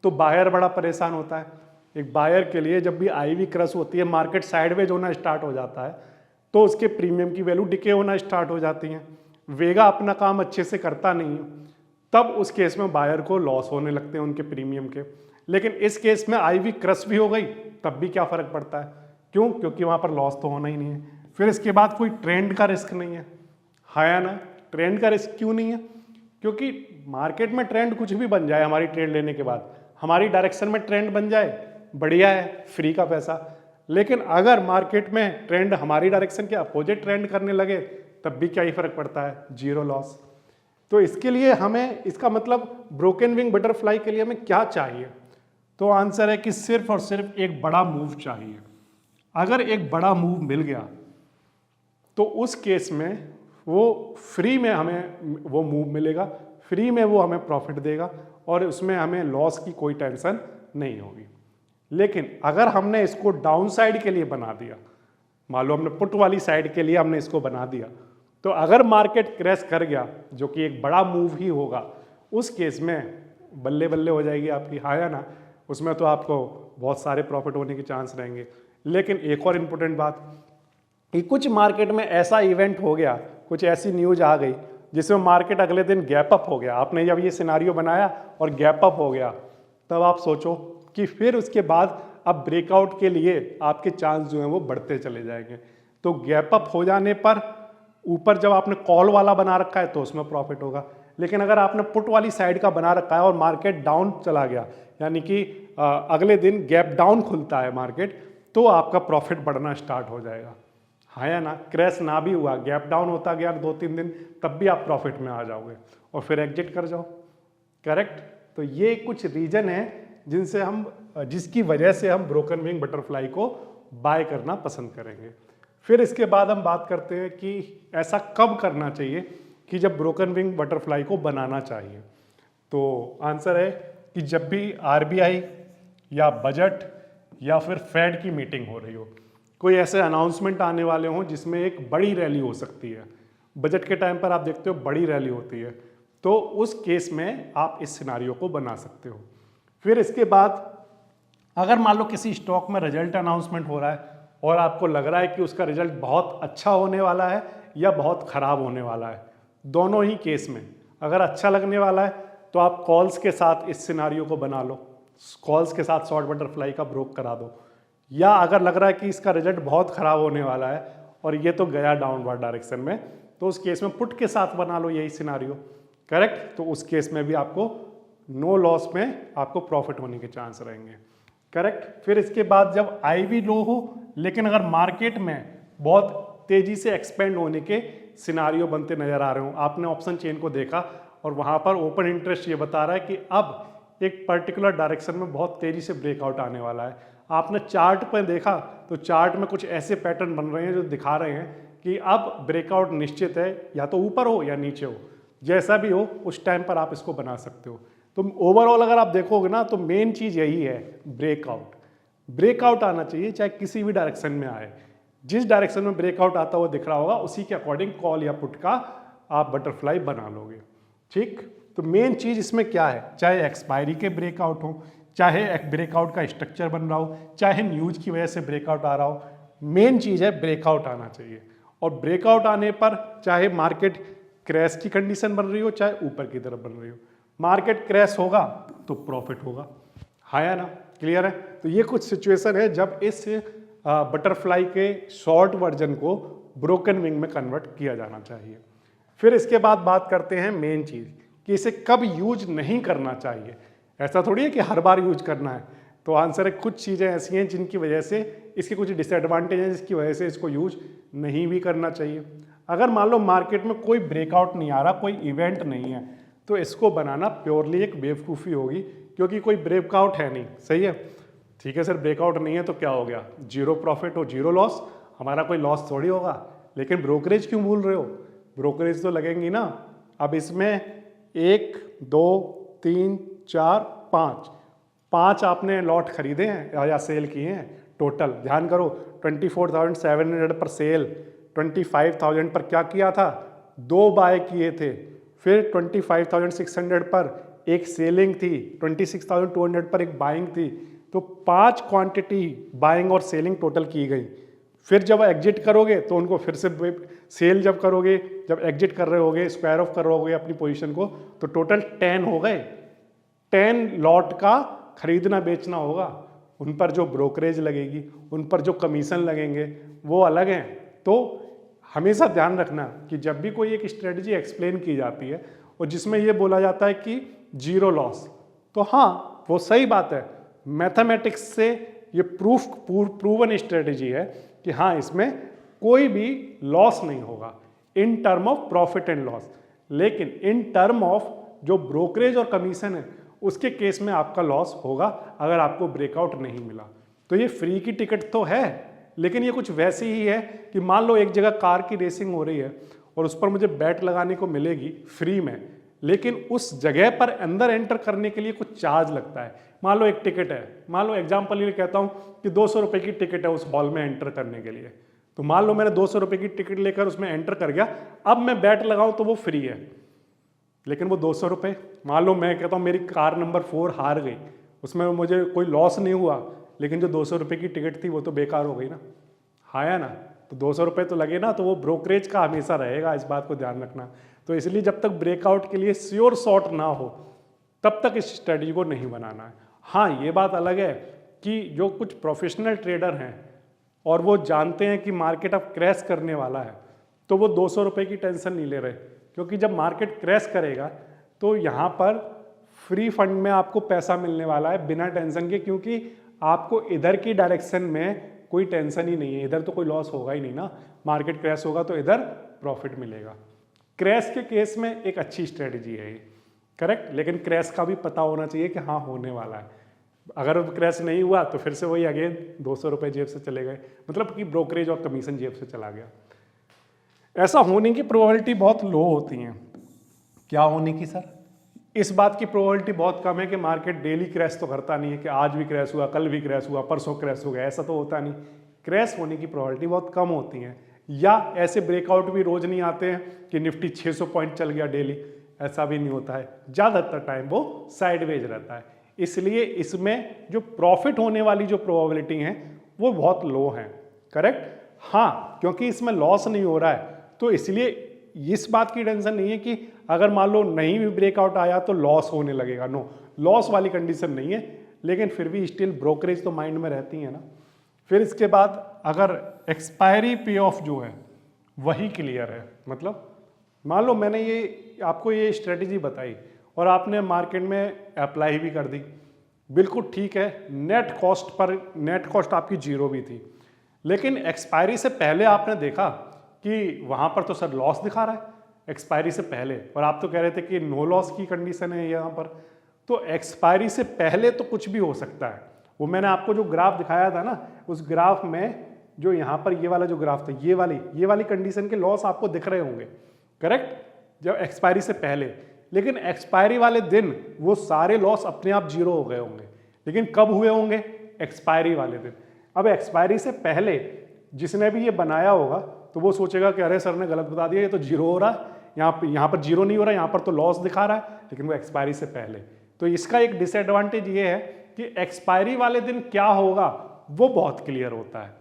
तो बायर बड़ा परेशान होता है। एक बायर के लिए जब भी आईवी क्रश होती है, मार्केट साइडवेज होना स्टार्ट हो जाता है, तो उसके प्रीमियम की वैल्यू डिके होना स्टार्ट हो जाती है, वेगा अपना काम अच्छे से करता नहीं है, तब उस केस में बायर को लॉस होने लगते हैं उनके प्रीमियम के। लेकिन इस केस में आईवी क्रश भी हो गई तब भी क्या फ़र्क पड़ता है? क्यों? क्योंकि वहाँ पर लॉस तो होना ही नहीं है। फिर इसके बाद कोई ट्रेंड का रिस्क नहीं है, हाँ या ना? ट्रेंड का रिस्क क्यों नहीं है? क्योंकि मार्केट में ट्रेंड कुछ भी बन जाए, हमारी ट्रेड लेने के बाद हमारी डायरेक्शन में ट्रेंड बन जाए, बढ़िया है, फ्री का पैसा। लेकिन अगर मार्केट में ट्रेंड हमारी डायरेक्शन के अपोजिट ट्रेंड करने लगे तब भी क्या ही फर्क पड़ता है? 0 लॉस। तो इसके लिए हमें, इसका मतलब ब्रोकन विंग बटरफ्लाई के लिए हमें क्या चाहिए? तो आंसर है कि सिर्फ और सिर्फ एक बड़ा मूव चाहिए। अगर एक बड़ा मूव मिल गया तो उस केस में वो फ्री में हमें वो मूव मिलेगा, फ्री में वो हमें प्रॉफिट देगा और उसमें हमें लॉस की कोई टेंशन नहीं होगी। लेकिन अगर हमने इसको डाउन साइड के लिए बना दिया, मान लो हमने पुट वाली साइड के लिए हमने इसको बना दिया, तो अगर मार्केट क्रैश कर गया, जो कि एक बड़ा मूव ही होगा, उस केस में बल्ले बल्ले हो जाएगी आपकी, हाँ या ना? उसमें तो आपको बहुत सारे प्रॉफिट होने के चांस रहेंगे। लेकिन एक और इम्पोर्टेंट बात कि कुछ मार्केट में ऐसा इवेंट हो गया, कुछ ऐसी न्यूज आ गई जिसमें मार्केट अगले दिन गैप अप हो गया, आपने जब ये सिनारियो बनाया और गैप अप हो गया, तब आप सोचो कि फिर उसके बाद अब ब्रेकआउट के लिए आपके चांस जो हैं वो बढ़ते चले जाएंगे। तो गैप अप हो जाने पर ऊपर जब आपने कॉल वाला बना रखा है तो उसमें प्रॉफिट होगा, लेकिन अगर आपने पुट वाली साइड का बना रखा है और मार्केट डाउन चला गया, यानी कि अगले दिन गैप डाउन खुलता है मार्केट, तो आपका प्रॉफिट बढ़ना स्टार्ट हो जाएगा, हाँ या ना? क्रैश ना भी हुआ, गैप डाउन होता गया 2-3 दिन, तब भी आप प्रॉफिट में आ जाओगे और फिर एग्जिट कर जाओ। करेक्ट? तो ये कुछ रीजन है जिनसे हम, जिसकी वजह से हम ब्रोकन विंग बटरफ्लाई को बाय करना पसंद करेंगे। फिर इसके बाद हम बात करते हैं कि ऐसा कब करना चाहिए कि जब ब्रोकन विंग बटरफ्लाई को बनाना चाहिए। तो आंसर है कि जब भी आरबीआई या बजट या फिर फेड की मीटिंग हो रही हो, कोई ऐसे अनाउंसमेंट आने वाले हों जिसमें एक बड़ी रैली हो सकती है। बजट के टाइम पर आप देखते हो बड़ी रैली होती है, तो उस केस में आप इस सिनारियो को बना सकते हो। फिर इसके बाद अगर मान लो किसी स्टॉक में रिजल्ट अनाउंसमेंट हो रहा है और आपको लग रहा है कि उसका रिजल्ट बहुत अच्छा होने वाला है या बहुत ख़राब होने वाला है, दोनों ही केस में अगर अच्छा लगने वाला है तो आप कॉल्स के साथ इस सिनारियो को बना लो, कॉल्स के साथ शॉर्ट बटरफ्लाई का ब्रोक करा दो, या अगर लग रहा है कि इसका रिजल्ट बहुत ख़राब होने वाला है और ये तो गया डाउनवर्ड डायरेक्शन में, तो उस केस में पुट के साथ बना लो यही सिनारियो, करेक्ट। तो उस केस में भी आपको नो लॉस में आपको प्रॉफिट होने के चांस रहेंगे, करेक्ट। फिर इसके बाद जब आई भी लो हो लेकिन अगर मार्केट में बहुत तेजी से एक्सपेंड होने के सिनारियो बनते नजर आ रहे हो, आपने ऑप्शन चेन को देखा और वहां पर ओपन इंटरेस्ट ये बता रहा है कि अब एक पर्टिकुलर डायरेक्शन में बहुत तेजी से ब्रेकआउट आने वाला है, आपने चार्ट पर देखा तो चार्ट में कुछ ऐसे पैटर्न बन रहे हैं जो दिखा रहे हैं कि अब ब्रेकआउट निश्चित है, या तो ऊपर हो या नीचे हो, जैसा भी हो उस टाइम पर आप इसको बना सकते हो। तो ओवरऑल अगर आप देखोगे ना तो मेन चीज़ यही है, ब्रेकआउट आना चाहिए चाहे किसी भी डायरेक्शन में आए। जिस डायरेक्शन में ब्रेकआउट आता हुआ दिख रहा होगा उसी के अकॉर्डिंग कॉल या पुट का आप बटरफ्लाई बना लोगे, ठीक। तो मेन चीज़ इसमें क्या है, चाहे एक्सपायरी के ब्रेकआउट हो, चाहे एक ब्रेकआउट का स्ट्रक्चर बन रहा हो, चाहे न्यूज की वजह से ब्रेकआउट आ रहा हो, मेन चीज़ है ब्रेकआउट आना चाहिए। और ब्रेकआउट आने पर चाहे मार्केट क्रैश की कंडीशन बन रही हो चाहे ऊपर की तरफ बन रही हो, मार्केट क्रैश होगा तो प्रॉफिट होगा, हाँ या ना, क्लियर है। तो ये कुछ सिचुएशन है जब इस बटरफ्लाई के शॉर्ट वर्जन को ब्रोकन विंग में कन्वर्ट किया जाना चाहिए। फिर इसके बाद बात करते हैं मेन चीज़ कि इसे कब यूज नहीं करना चाहिए। ऐसा थोड़ी है कि हर बार यूज करना है, तो आंसर है कुछ चीज़ें ऐसी हैं जिनकी वजह से इसके कुछ डिसएडवांटेज हैं जिसकी वजह से इसको यूज नहीं भी करना चाहिए। अगर मान लो मार्केट में कोई ब्रेकआउट नहीं आ रहा, कोई इवेंट नहीं है, तो इसको बनाना प्योरली एक बेवकूफ़ी होगी क्योंकि कोई ब्रेकआउट है नहीं, सही है। ठीक है सर, ब्रेकआउट नहीं है तो क्या हो गया, जीरो प्रॉफिट और जीरो लॉस, हमारा कोई लॉस थोड़ी होगा। लेकिन ब्रोकरेज क्यों भूल रहे हो, ब्रोकरेज तो लगेंगी ना। अब इसमें 1 2 3 4 5 आपने लॉट खरीदे हैं या सेल किए हैं टोटल, ध्यान करो 24,700 पर सेल, 25,000 पर क्या किया था, 2 बाय किए थे, फिर 25,600 पर एक सेलिंग थी, 26,200 पर एक बाइंग थी, तो 5 क्वांटिटी बाइंग और सेलिंग टोटल की गई। फिर जब एग्जिट करोगे तो उनको फिर से सेल जब करोगे, जब एग्जिट कर रहे होगे, स्क्वायर ऑफ कर रहे होगे अपनी पोजीशन को, तो टोटल 10 हो गए। 10 लॉट का खरीदना बेचना होगा, उन पर जो ब्रोकरेज लगेगी, उन पर जो कमीशन लगेंगे वो अलग हैं। तो हमेशा ध्यान रखना कि जब भी कोई एक स्ट्रेटजी एक्सप्लेन की जाती है और जिसमें ये बोला जाता है कि जीरो लॉस, तो हाँ वो सही बात है, मैथमेटिक्स से ये प्रूवन स्ट्रेटजी है कि हाँ इसमें कोई भी लॉस नहीं होगा in term of profit and loss. लेकिन इन टर्म ऑफ जो ब्रोकरेज और कमीशन है उसके केस में आपका लॉस होगा अगर आपको ब्रेकआउट नहीं मिला। तो ये फ्री की टिकट तो है, लेकिन ये कुछ वैसी ही है कि मान लो एक जगह कार की रेसिंग हो रही है और उस पर मुझे बैट लगाने को मिलेगी फ्री में, लेकिन उस जगह पर अंदर एंटर करने के लिए कुछ चार्ज लगता है। मान लो एक टिकट है, मान लो एग्जाम्पल ये कहता हूँ कि 200 रुपये की टिकट है उस हॉल में एंटर करने के लिए, तो मान लो मैंने 200 रुपये की टिकट लेकर उसमें एंटर कर गया, अब मैं बैट लगाऊं तो वो फ्री है, लेकिन वो 200 रुपये। मान लो मैं कहता हूँ मेरी कार नंबर 4 हार गई, उसमें मुझे कोई लॉस नहीं हुआ, लेकिन जो 200 रुपये की टिकट थी वो तो बेकार हो गई ना, हाँ या ना। तो 200 रुपये तो लगे ना, तो वो ब्रोकरेज का हमेशा रहेगा, इस बात को ध्यान रखना। तो इसलिए जब तक ब्रेकआउट के लिए श्योर शॉट ना हो तब तक इस स्ट्रेटजी को नहीं बनाना है। हाँ ये बात अलग है कि जो कुछ प्रोफेशनल ट्रेडर हैं और वो जानते हैं कि मार्केट अब क्रैश करने वाला है, तो वो 200 रुपये की टेंशन नहीं ले रहे, क्योंकि जब मार्केट क्रैश करेगा तो यहाँ पर फ्री फंड में आपको पैसा मिलने वाला है बिना टेंशन के, क्योंकि आपको इधर की डायरेक्शन में कोई टेंशन ही नहीं है, इधर तो कोई लॉस होगा ही नहीं ना, मार्केट क्रैश होगा तो इधर प्रॉफिट मिलेगा। क्रैश के केस में एक अच्छी स्ट्रेटजी है ये, करेक्ट, लेकिन क्रैश का भी पता होना चाहिए कि हाँ होने वाला है। अगर क्रैश नहीं हुआ तो फिर से वही अगेन 200 रुपये जेब से चले गए, मतलब कि ब्रोकरेज और कमीशन जेब से चला गया। ऐसा होने की प्रोबेबिलिटी बहुत लो होती है। क्या होने की सर? इस बात की प्रोबेबिलिटी बहुत कम है कि मार्केट डेली क्रैश तो करता नहीं है कि आज भी क्रैश हुआ, कल भी क्रैश हुआ, परसों क्रैश हो गया, ऐसा तो होता नहीं। क्रैश होने की प्रोबेबिलिटी बहुत कम होती है, या ऐसे ब्रेकआउट भी रोज नहीं आते हैं कि निफ्टी 600 पॉइंट चल गया डेली, ऐसा भी नहीं होता है। ज़्यादातर टाइम वो साइडवेज रहता है, इसलिए इसमें जो प्रॉफिट होने वाली जो प्रोबेबिलिटी है वो बहुत लो है, करेक्ट। हाँ, क्योंकि इसमें लॉस नहीं हो रहा है तो इसलिए इस बात की टेंशन नहीं है कि अगर मान लो नहीं भी ब्रेकआउट आया तो लॉस होने लगेगा, नो, लॉस वाली कंडीशन नहीं है, लेकिन फिर भी स्टिल ब्रोकरेज तो माइंड में रहती है ना। फिर इसके बाद अगर एक्सपायरी पे ऑफ जो है वही क्लियर है, मतलब मान लो मैंने ये आपको ये स्ट्रेटेजी बताई और आपने मार्केट में अप्लाई भी कर दी, बिल्कुल ठीक है, नेट कॉस्ट आपकी जीरो भी थी, लेकिन एक्सपायरी से पहले आपने देखा कि वहाँ पर तो सर लॉस दिखा रहा है एक्सपायरी से पहले, और आप तो कह रहे थे कि नो लॉस की कंडीशन है यहाँ पर। तो एक्सपायरी से पहले तो कुछ भी हो सकता है। वो मैंने आपको जो ग्राफ दिखाया था ना, उस ग्राफ में जो यहाँ पर ये वाला जो ग्राफ था, ये वाली कंडीशन के लॉस आपको दिख रहे होंगे, करेक्ट, जब एक्सपायरी से पहले। लेकिन एक्सपायरी वाले दिन वो सारे लॉस अपने आप जीरो हो गए होंगे, लेकिन कब हुए होंगे? एक्सपायरी वाले दिन। अब एक्सपायरी से पहले जिसने भी ये बनाया होगा तो वो सोचेगा कि अरे सर ने गलत बता दिया, ये तो जीरो हो रहा है, यहाँ पर जीरो नहीं हो रहा है, यहाँ पर तो लॉस दिखा रहा है, लेकिन वो एक्सपायरी से पहले। तो इसका एक डिसएडवांटेज ये है कि एक्सपायरी वाले दिन क्या होगा वो बहुत क्लियर होता है,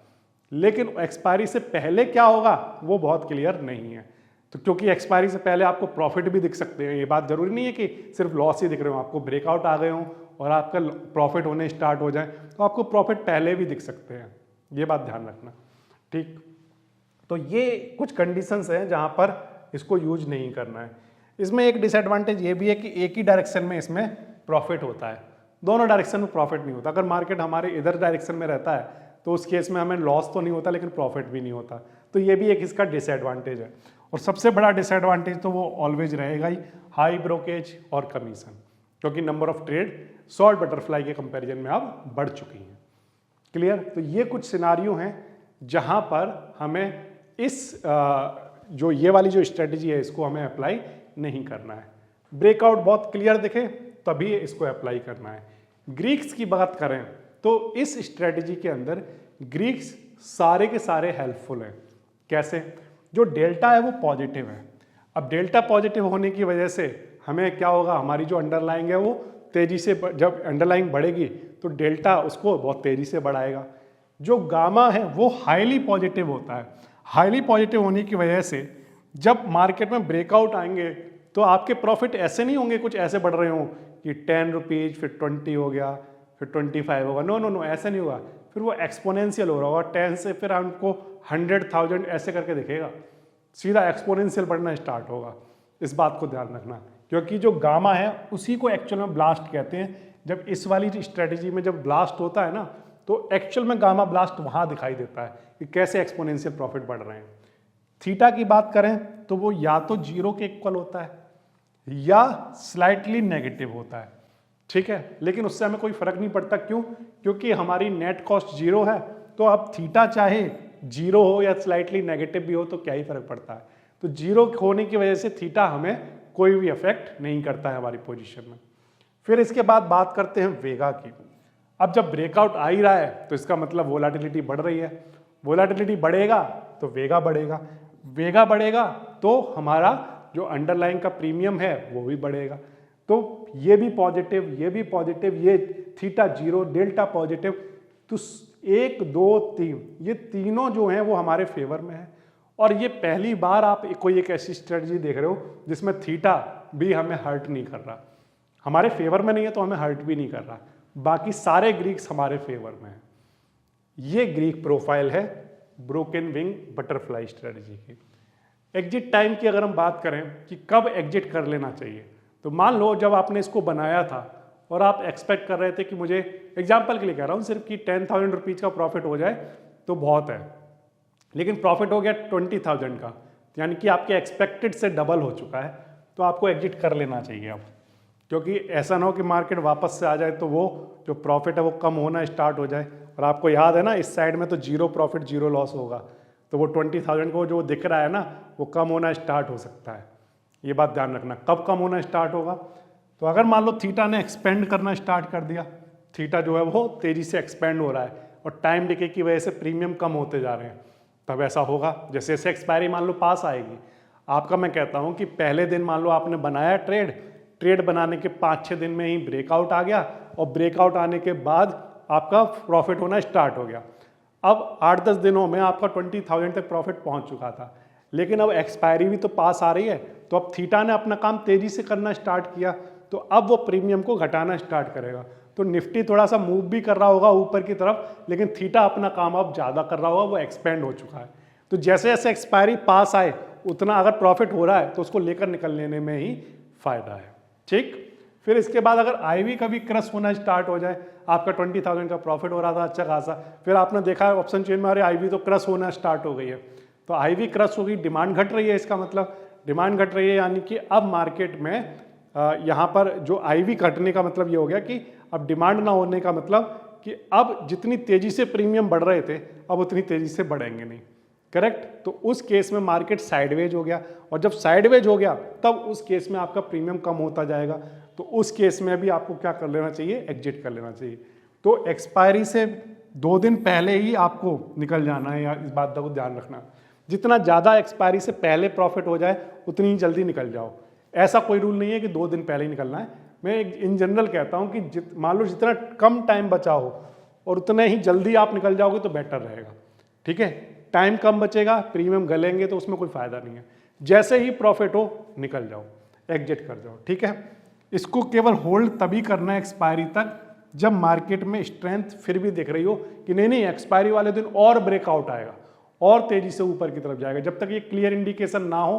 लेकिन एक्सपायरी से पहले क्या होगा वो बहुत क्लियर नहीं है। तो क्योंकि एक्सपायरी से पहले आपको प्रॉफिट भी दिख सकते हैं, ये बात जरूरी नहीं है कि सिर्फ लॉस ही दिख रहे हो, आपको ब्रेकआउट आ गए हो और आपका प्रॉफिट होने स्टार्ट हो जाए तो आपको प्रॉफिट पहले भी दिख सकते हैं, ये बात ध्यान रखना, ठीक। तो ये कुछ कंडीशंस हैं जहां पर इसको यूज नहीं करना है। इसमें एक डिसएडवांटेज ये भी है कि एक ही डायरेक्शन में इसमें प्रॉफिट होता है, दोनों डायरेक्शन में प्रॉफिट नहीं होता। अगर मार्केट हमारे इधर डायरेक्शन में रहता है तो उस केस में हमें लॉस तो नहीं होता लेकिन प्रॉफिट भी नहीं होता, तो ये भी एक इसका डिसएडवांटेज है। और सबसे बड़ा डिसएडवांटेज तो वो ऑलवेज रहेगा ही, हाई ब्रोकेज और कमीशन, क्योंकि number of trade short butterfly के कंपैरिजन में अब बढ़ चुकी हैं। क्लियर? तो ये कुछ सिनारियो हैं जहां पर हमें इस जो ये वाली जो स्ट्रेटजी है इसको हमें अप्लाई नहीं करना है। ब्रेकआउट बहुत क्लियर दिखे तभी इसको अप्लाई करना है। ग्रीक्स की बात करें तो इस स्ट्रेटजी के अंदर ग्रीक्स सारे के सारे हेल्पफुल हैं। कैसे? जो डेल्टा है वो पॉजिटिव है। अब डेल्टा पॉजिटिव होने की वजह से हमें क्या होगा, हमारी जो अंडरलाइंग है वो तेजी से, जब अंडरलाइंग बढ़ेगी तो डेल्टा उसको बहुत तेजी से बढ़ाएगा। जो गामा है वो हाईली पॉजिटिव होता है। हाईली पॉजिटिव होने की वजह से जब मार्केट में ब्रेकआउट आएंगे तो आपके प्रॉफिट ऐसे नहीं होंगे कुछ ऐसे बढ़ रहे हों कि 10 रुपीज फिर 20 हो गया फिर 25 होगा, नो, ऐसा नहीं होगा। फिर वो एक्सपोनेंशियल हो रहा होगा, 10 से फिर हमको 100,000 ऐसे करके दिखेगा, सीधा एक्सपोनेंशियल बढ़ना स्टार्ट होगा। इस बात को ध्यान रखना, क्योंकि जो गामा है उसी को एक्चुअल में ब्लास्ट कहते हैं। जब इस वाली स्ट्रेटेजी में जब ब्लास्ट होता है ना तो एक्चुअल में गामा ब्लास्ट वहाँ दिखाई देता है कि कैसे एक्सपोनेंशियल प्रॉफिट बढ़ रहे हैं। थीटा की बात करें तो वो या तो जीरो के इक्वल होता है या स्लाइटली नेगेटिव होता है, ठीक है, लेकिन उससे हमें कोई फर्क नहीं पड़ता। क्यों? क्योंकि हमारी नेट कॉस्ट जीरो है, तो अब थीटा चाहे जीरो हो या स्लाइटली नेगेटिव भी हो तो क्या ही फर्क पड़ता है। तो जीरो होने की वजह से थीटा हमें कोई भी इफेक्ट नहीं करता है हमारी पोजीशन में। फिर इसके बाद बात करते हैं वेगा की। अब जब ब्रेकआउट आ ही रहा है तो इसका मतलब वोलेटिलिटी बढ़ रही है, वोलेटिलिटी बढ़ेगा तो वेगा बढ़ेगा, वेगा बढ़ेगा तो हमारा जो अंडरलाइन का प्रीमियम है वो भी बढ़ेगा। तो ये भी पॉजिटिव, ये भी पॉजिटिव, ये थीटा जीरो, डेल्टा पॉजिटिव, तो 1 2 3 ये तीनों जो हैं वो हमारे फेवर में है। और ये पहली बार आप कोई एक ऐसी स्ट्रेटजी देख रहे हो जिसमें थीटा भी हमें हर्ट नहीं कर रहा, हमारे फेवर में नहीं है तो हमें हर्ट भी नहीं कर रहा, बाकी सारे ग्रीक्स हमारे फेवर में है। ये ग्रीक प्रोफाइल है ब्रोकन विंग बटरफ्लाई स्ट्रेटजी की। एग्जिट टाइम की अगर हम बात करें कि कब एग्जिट कर लेना चाहिए, तो मान लो जब आपने इसको बनाया था और आप एक्सपेक्ट कर रहे थे कि मुझे, एग्जाम्पल के लिए कह रहा हूँ सिर्फ, कि 10,000 रुपीज़ का प्रॉफिट हो जाए तो बहुत है, लेकिन प्रॉफिट हो गया 20,000 का, यानी कि आपके एक्सपेक्टेड से डबल हो चुका है, तो आपको एग्जिट कर लेना चाहिए अब, क्योंकि ऐसा ना हो कि मार्केट वापस से आ जाए तो वो जो प्रॉफिट है वो कम होना स्टार्ट हो जाए। और आपको याद है ना, इस साइड में तो जीरो प्रॉफिट जीरो लॉस होगा, तो वो 20,000 को जो दिख रहा है ना वो कम होना स्टार्ट हो सकता है। ये बात ध्यान रखना, कब कम होना स्टार्ट होगा, तो अगर मान लो थीटा ने एक्सपेंड करना स्टार्ट कर दिया, थीटा जो है वो तेजी से एक्सपेंड हो रहा है और टाइम डिके की वजह से प्रीमियम कम होते जा रहे हैं, तब ऐसा होगा। जैसे जैसे एक्सपायरी मान लो पास आएगी आपका, मैं कहता हूँ कि पहले दिन मान लो आपने बनाया ट्रेड बनाने के 5-6 दिन में ही ब्रेकआउट आ गया और ब्रेकआउट आने के बाद आपका प्रॉफिट होना स्टार्ट हो गया। अब 8-10 दिनों में आपका 20,000 तक प्रॉफिट पहुंच चुका था, लेकिन अब एक्सपायरी भी तो पास आ रही है, तो अब थीटा ने अपना काम तेजी से करना स्टार्ट किया, तो अब वो प्रीमियम को घटाना स्टार्ट करेगा। तो निफ्टी थोड़ा सा मूव भी कर रहा होगा ऊपर की तरफ, लेकिन थीटा अपना काम अब ज़्यादा कर रहा होगा, वो एक्सपेंड हो चुका है। तो जैसे जैसे एक्सपायरी पास आए उतना अगर प्रॉफिट हो रहा है तो उसको लेकर निकल लेने में ही फायदा है। ठीक, फिर इसके बाद अगर आईवी का भी क्रश होना स्टार्ट हो जाए, आपका 20,000 का प्रॉफिट हो रहा था अच्छा खासा, फिर आपने देखा ऑप्शन चेन में अरे आईवी तो क्रश होना स्टार्ट हो गई है, तो आईवी क्रश होगी, डिमांड घट रही है, इसका मतलब डिमांड घट रही है, यानी कि अब मार्केट में यहाँ पर जो आईवी घटने का मतलब ये हो गया कि अब डिमांड ना होने का मतलब कि अब जितनी तेजी से प्रीमियम बढ़ रहे थे अब उतनी तेजी से बढ़ेंगे नहीं। करेक्ट, तो उस केस में मार्केट साइडवेज हो गया, और जब साइडवेज हो गया तब उस केस में आपका प्रीमियम कम होता जाएगा, तो उस केस में भी आपको क्या कर लेना चाहिए, एग्जिट कर लेना चाहिए। तो एक्सपायरी से 2 दिन पहले ही आपको निकल जाना है, या इस बात का ध्यान रखना, जितना ज़्यादा एक्सपायरी से पहले प्रॉफिट हो जाए उतनी जल्दी निकल जाओ। ऐसा कोई रूल नहीं है कि 2 दिन पहले ही निकलना है, मैं इन जनरल कहता हूँ कि मान लो जितना कम टाइम बचा हो और उतने ही जल्दी आप निकल जाओगे तो बेटर रहेगा। ठीक है, टाइम कम बचेगा, प्रीमियम गलेंगे तो उसमें कोई फायदा नहीं है। जैसे ही प्रॉफिट हो निकल जाओ, एग्जिट कर जाओ। ठीक है, इसको केवल होल्ड तभी करना है एक्सपायरी तक जब मार्केट में स्ट्रेंथ फिर भी दिख रही हो कि नहीं एक्सपायरी वाले दिन और ब्रेकआउट आएगा और तेजी से ऊपर की तरफ जाएगा। जब तक ये क्लियर इंडिकेशन ना हो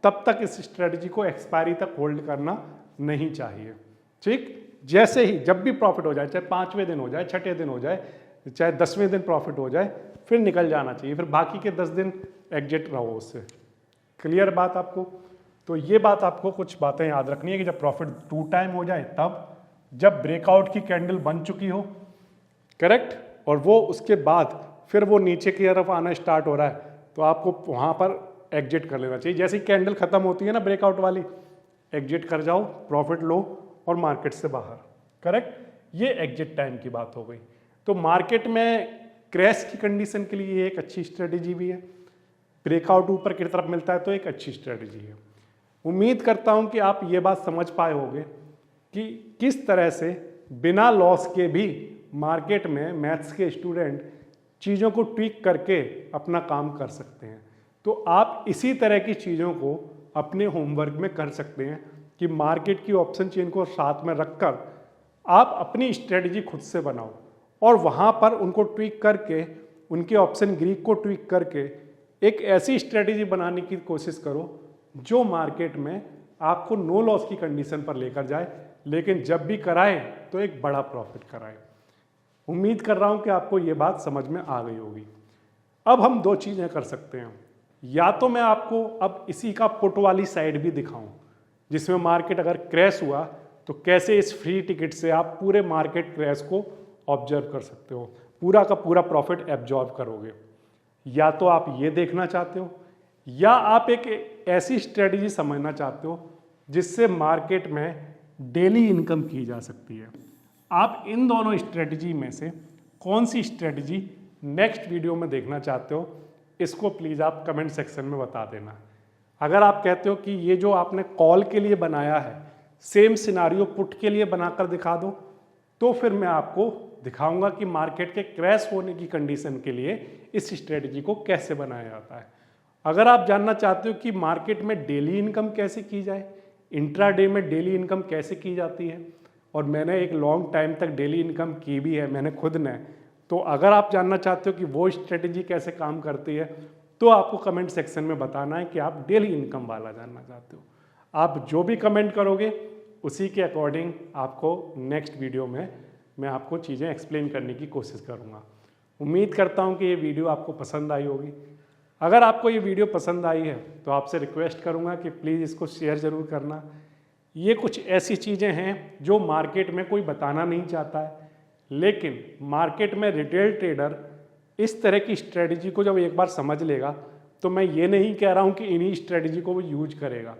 तब तक इस स्ट्रेटजी को एक्सपायरी तक होल्ड करना नहीं चाहिए। ठीक, जैसे ही जब भी प्रॉफिट हो जाए, चाहे 5वें दिन हो जाए, 6ठे दिन हो जाए, चाहे 10वें दिन प्रॉफिट हो जाए, फिर निकल जाना चाहिए, फिर बाकी के 10 दिन एग्जिट रहो उससे। क्लियर बात आपको? तो ये बात आपको कुछ बातें याद रखनी है कि जब प्रॉफिट 2 टाइम हो जाए तब, जब ब्रेकआउट की कैंडल बन चुकी हो, करेक्ट, और वो उसके बाद फिर वो नीचे की तरफ आना स्टार्ट हो रहा है तो आपको वहाँ पर एग्जिट कर लेना चाहिए। जैसे ही कैंडल खत्म होती है ना ब्रेकआउट वाली, एग्जिट कर जाओ, प्रॉफिट लो और मार्केट से बाहर। करेक्ट, ये एग्जिट टाइम की बात हो गई। तो मार्केट में क्रैश की कंडीशन के लिए एक अच्छी स्ट्रेटेजी भी है, ब्रेकआउट ऊपर की तरफ मिलता है तो एक अच्छी स्ट्रेटेजी है। उम्मीद करता हूं कि आप ये बात समझ पाए होंगे कि किस तरह से बिना लॉस के भी मार्केट में मैथ्स के स्टूडेंट चीज़ों को ट्विक करके अपना काम कर सकते हैं। तो आप इसी तरह की चीज़ों को अपने होमवर्क में कर सकते हैं कि मार्केट की ऑप्शन चेन को साथ में रखकर आप अपनी स्ट्रेटजी खुद से बनाओ और वहाँ पर उनको ट्विक करके, उनके ऑप्शन ग्रीक को ट्विक करके एक ऐसी स्ट्रेटजी बनाने की कोशिश करो जो मार्केट में आपको नो लॉस की कंडीशन पर लेकर जाए, लेकिन जब भी कराए तो एक बड़ा प्रॉफिट कराए। उम्मीद कर रहा हूँ कि आपको ये बात समझ में आ गई होगी। अब हम 2 चीज़ें कर सकते हैं, या तो मैं आपको अब इसी का पुट वाली साइड भी दिखाऊं जिसमें मार्केट अगर क्रैश हुआ तो कैसे इस फ्री टिकट से आप पूरे मार्केट क्रैश को ऑब्जर्व कर सकते हो, पूरा का पूरा प्रॉफिट एब्जॉर्ब करोगे। या तो आप ये देखना चाहते हो, या आप एक ऐसी स्ट्रेटजी समझना चाहते हो जिससे मार्केट में डेली इनकम की जा सकती है। आप इन दोनों स्ट्रेटजी में से कौन सी स्ट्रेटजी नेक्स्ट वीडियो में देखना चाहते हो, इसको प्लीज़ आप कमेंट सेक्शन में बता देना। अगर आप कहते हो कि ये जो आपने कॉल के लिए बनाया है सेम सिनारियो पुट के लिए बनाकर दिखा दो, तो फिर मैं आपको दिखाऊंगा कि मार्केट के क्रैश होने की कंडीशन के लिए इस स्ट्रेटजी को कैसे बनाया जाता है। अगर आप जानना चाहते हो कि मार्केट में डेली इनकम कैसे की जाए, इंट्राडे में डेली इनकम कैसे की जाती है, और मैंने एक लॉन्ग टाइम तक डेली इनकम की भी है मैंने खुद ने, तो अगर आप जानना चाहते हो कि वो स्ट्रेटजी कैसे काम करती है तो आपको कमेंट सेक्शन में बताना है कि आप डेली इनकम वाला जानना चाहते हो। आप जो भी कमेंट करोगे उसी के अकॉर्डिंग आपको नेक्स्ट वीडियो में मैं आपको चीज़ें एक्सप्लेन करने की कोशिश करूँगा। उम्मीद करता हूँ कि ये वीडियो आपको पसंद आई होगी। अगर आपको ये वीडियो पसंद आई है तो आपसे रिक्वेस्ट करूँगा कि प्लीज़ इसको शेयर ज़रूर करना। ये कुछ ऐसी चीज़ें हैं जो मार्केट में कोई बताना नहीं चाहता है, लेकिन मार्केट में रिटेल ट्रेडर इस तरह की स्ट्रेटजी को जब एक बार समझ लेगा तो मैं ये नहीं कह रहा हूँ कि इन्हीं स्ट्रेटजी को वो यूज करेगा,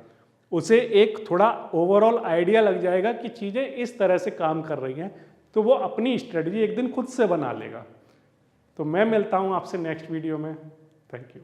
उसे एक थोड़ा ओवरऑल आइडिया लग जाएगा कि चीज़ें इस तरह से काम कर रही हैं, तो वो अपनी स्ट्रेटजी एक दिन खुद से बना लेगा। तो मैं मिलता हूँ आपसे नेक्स्ट वीडियो में। Thank you.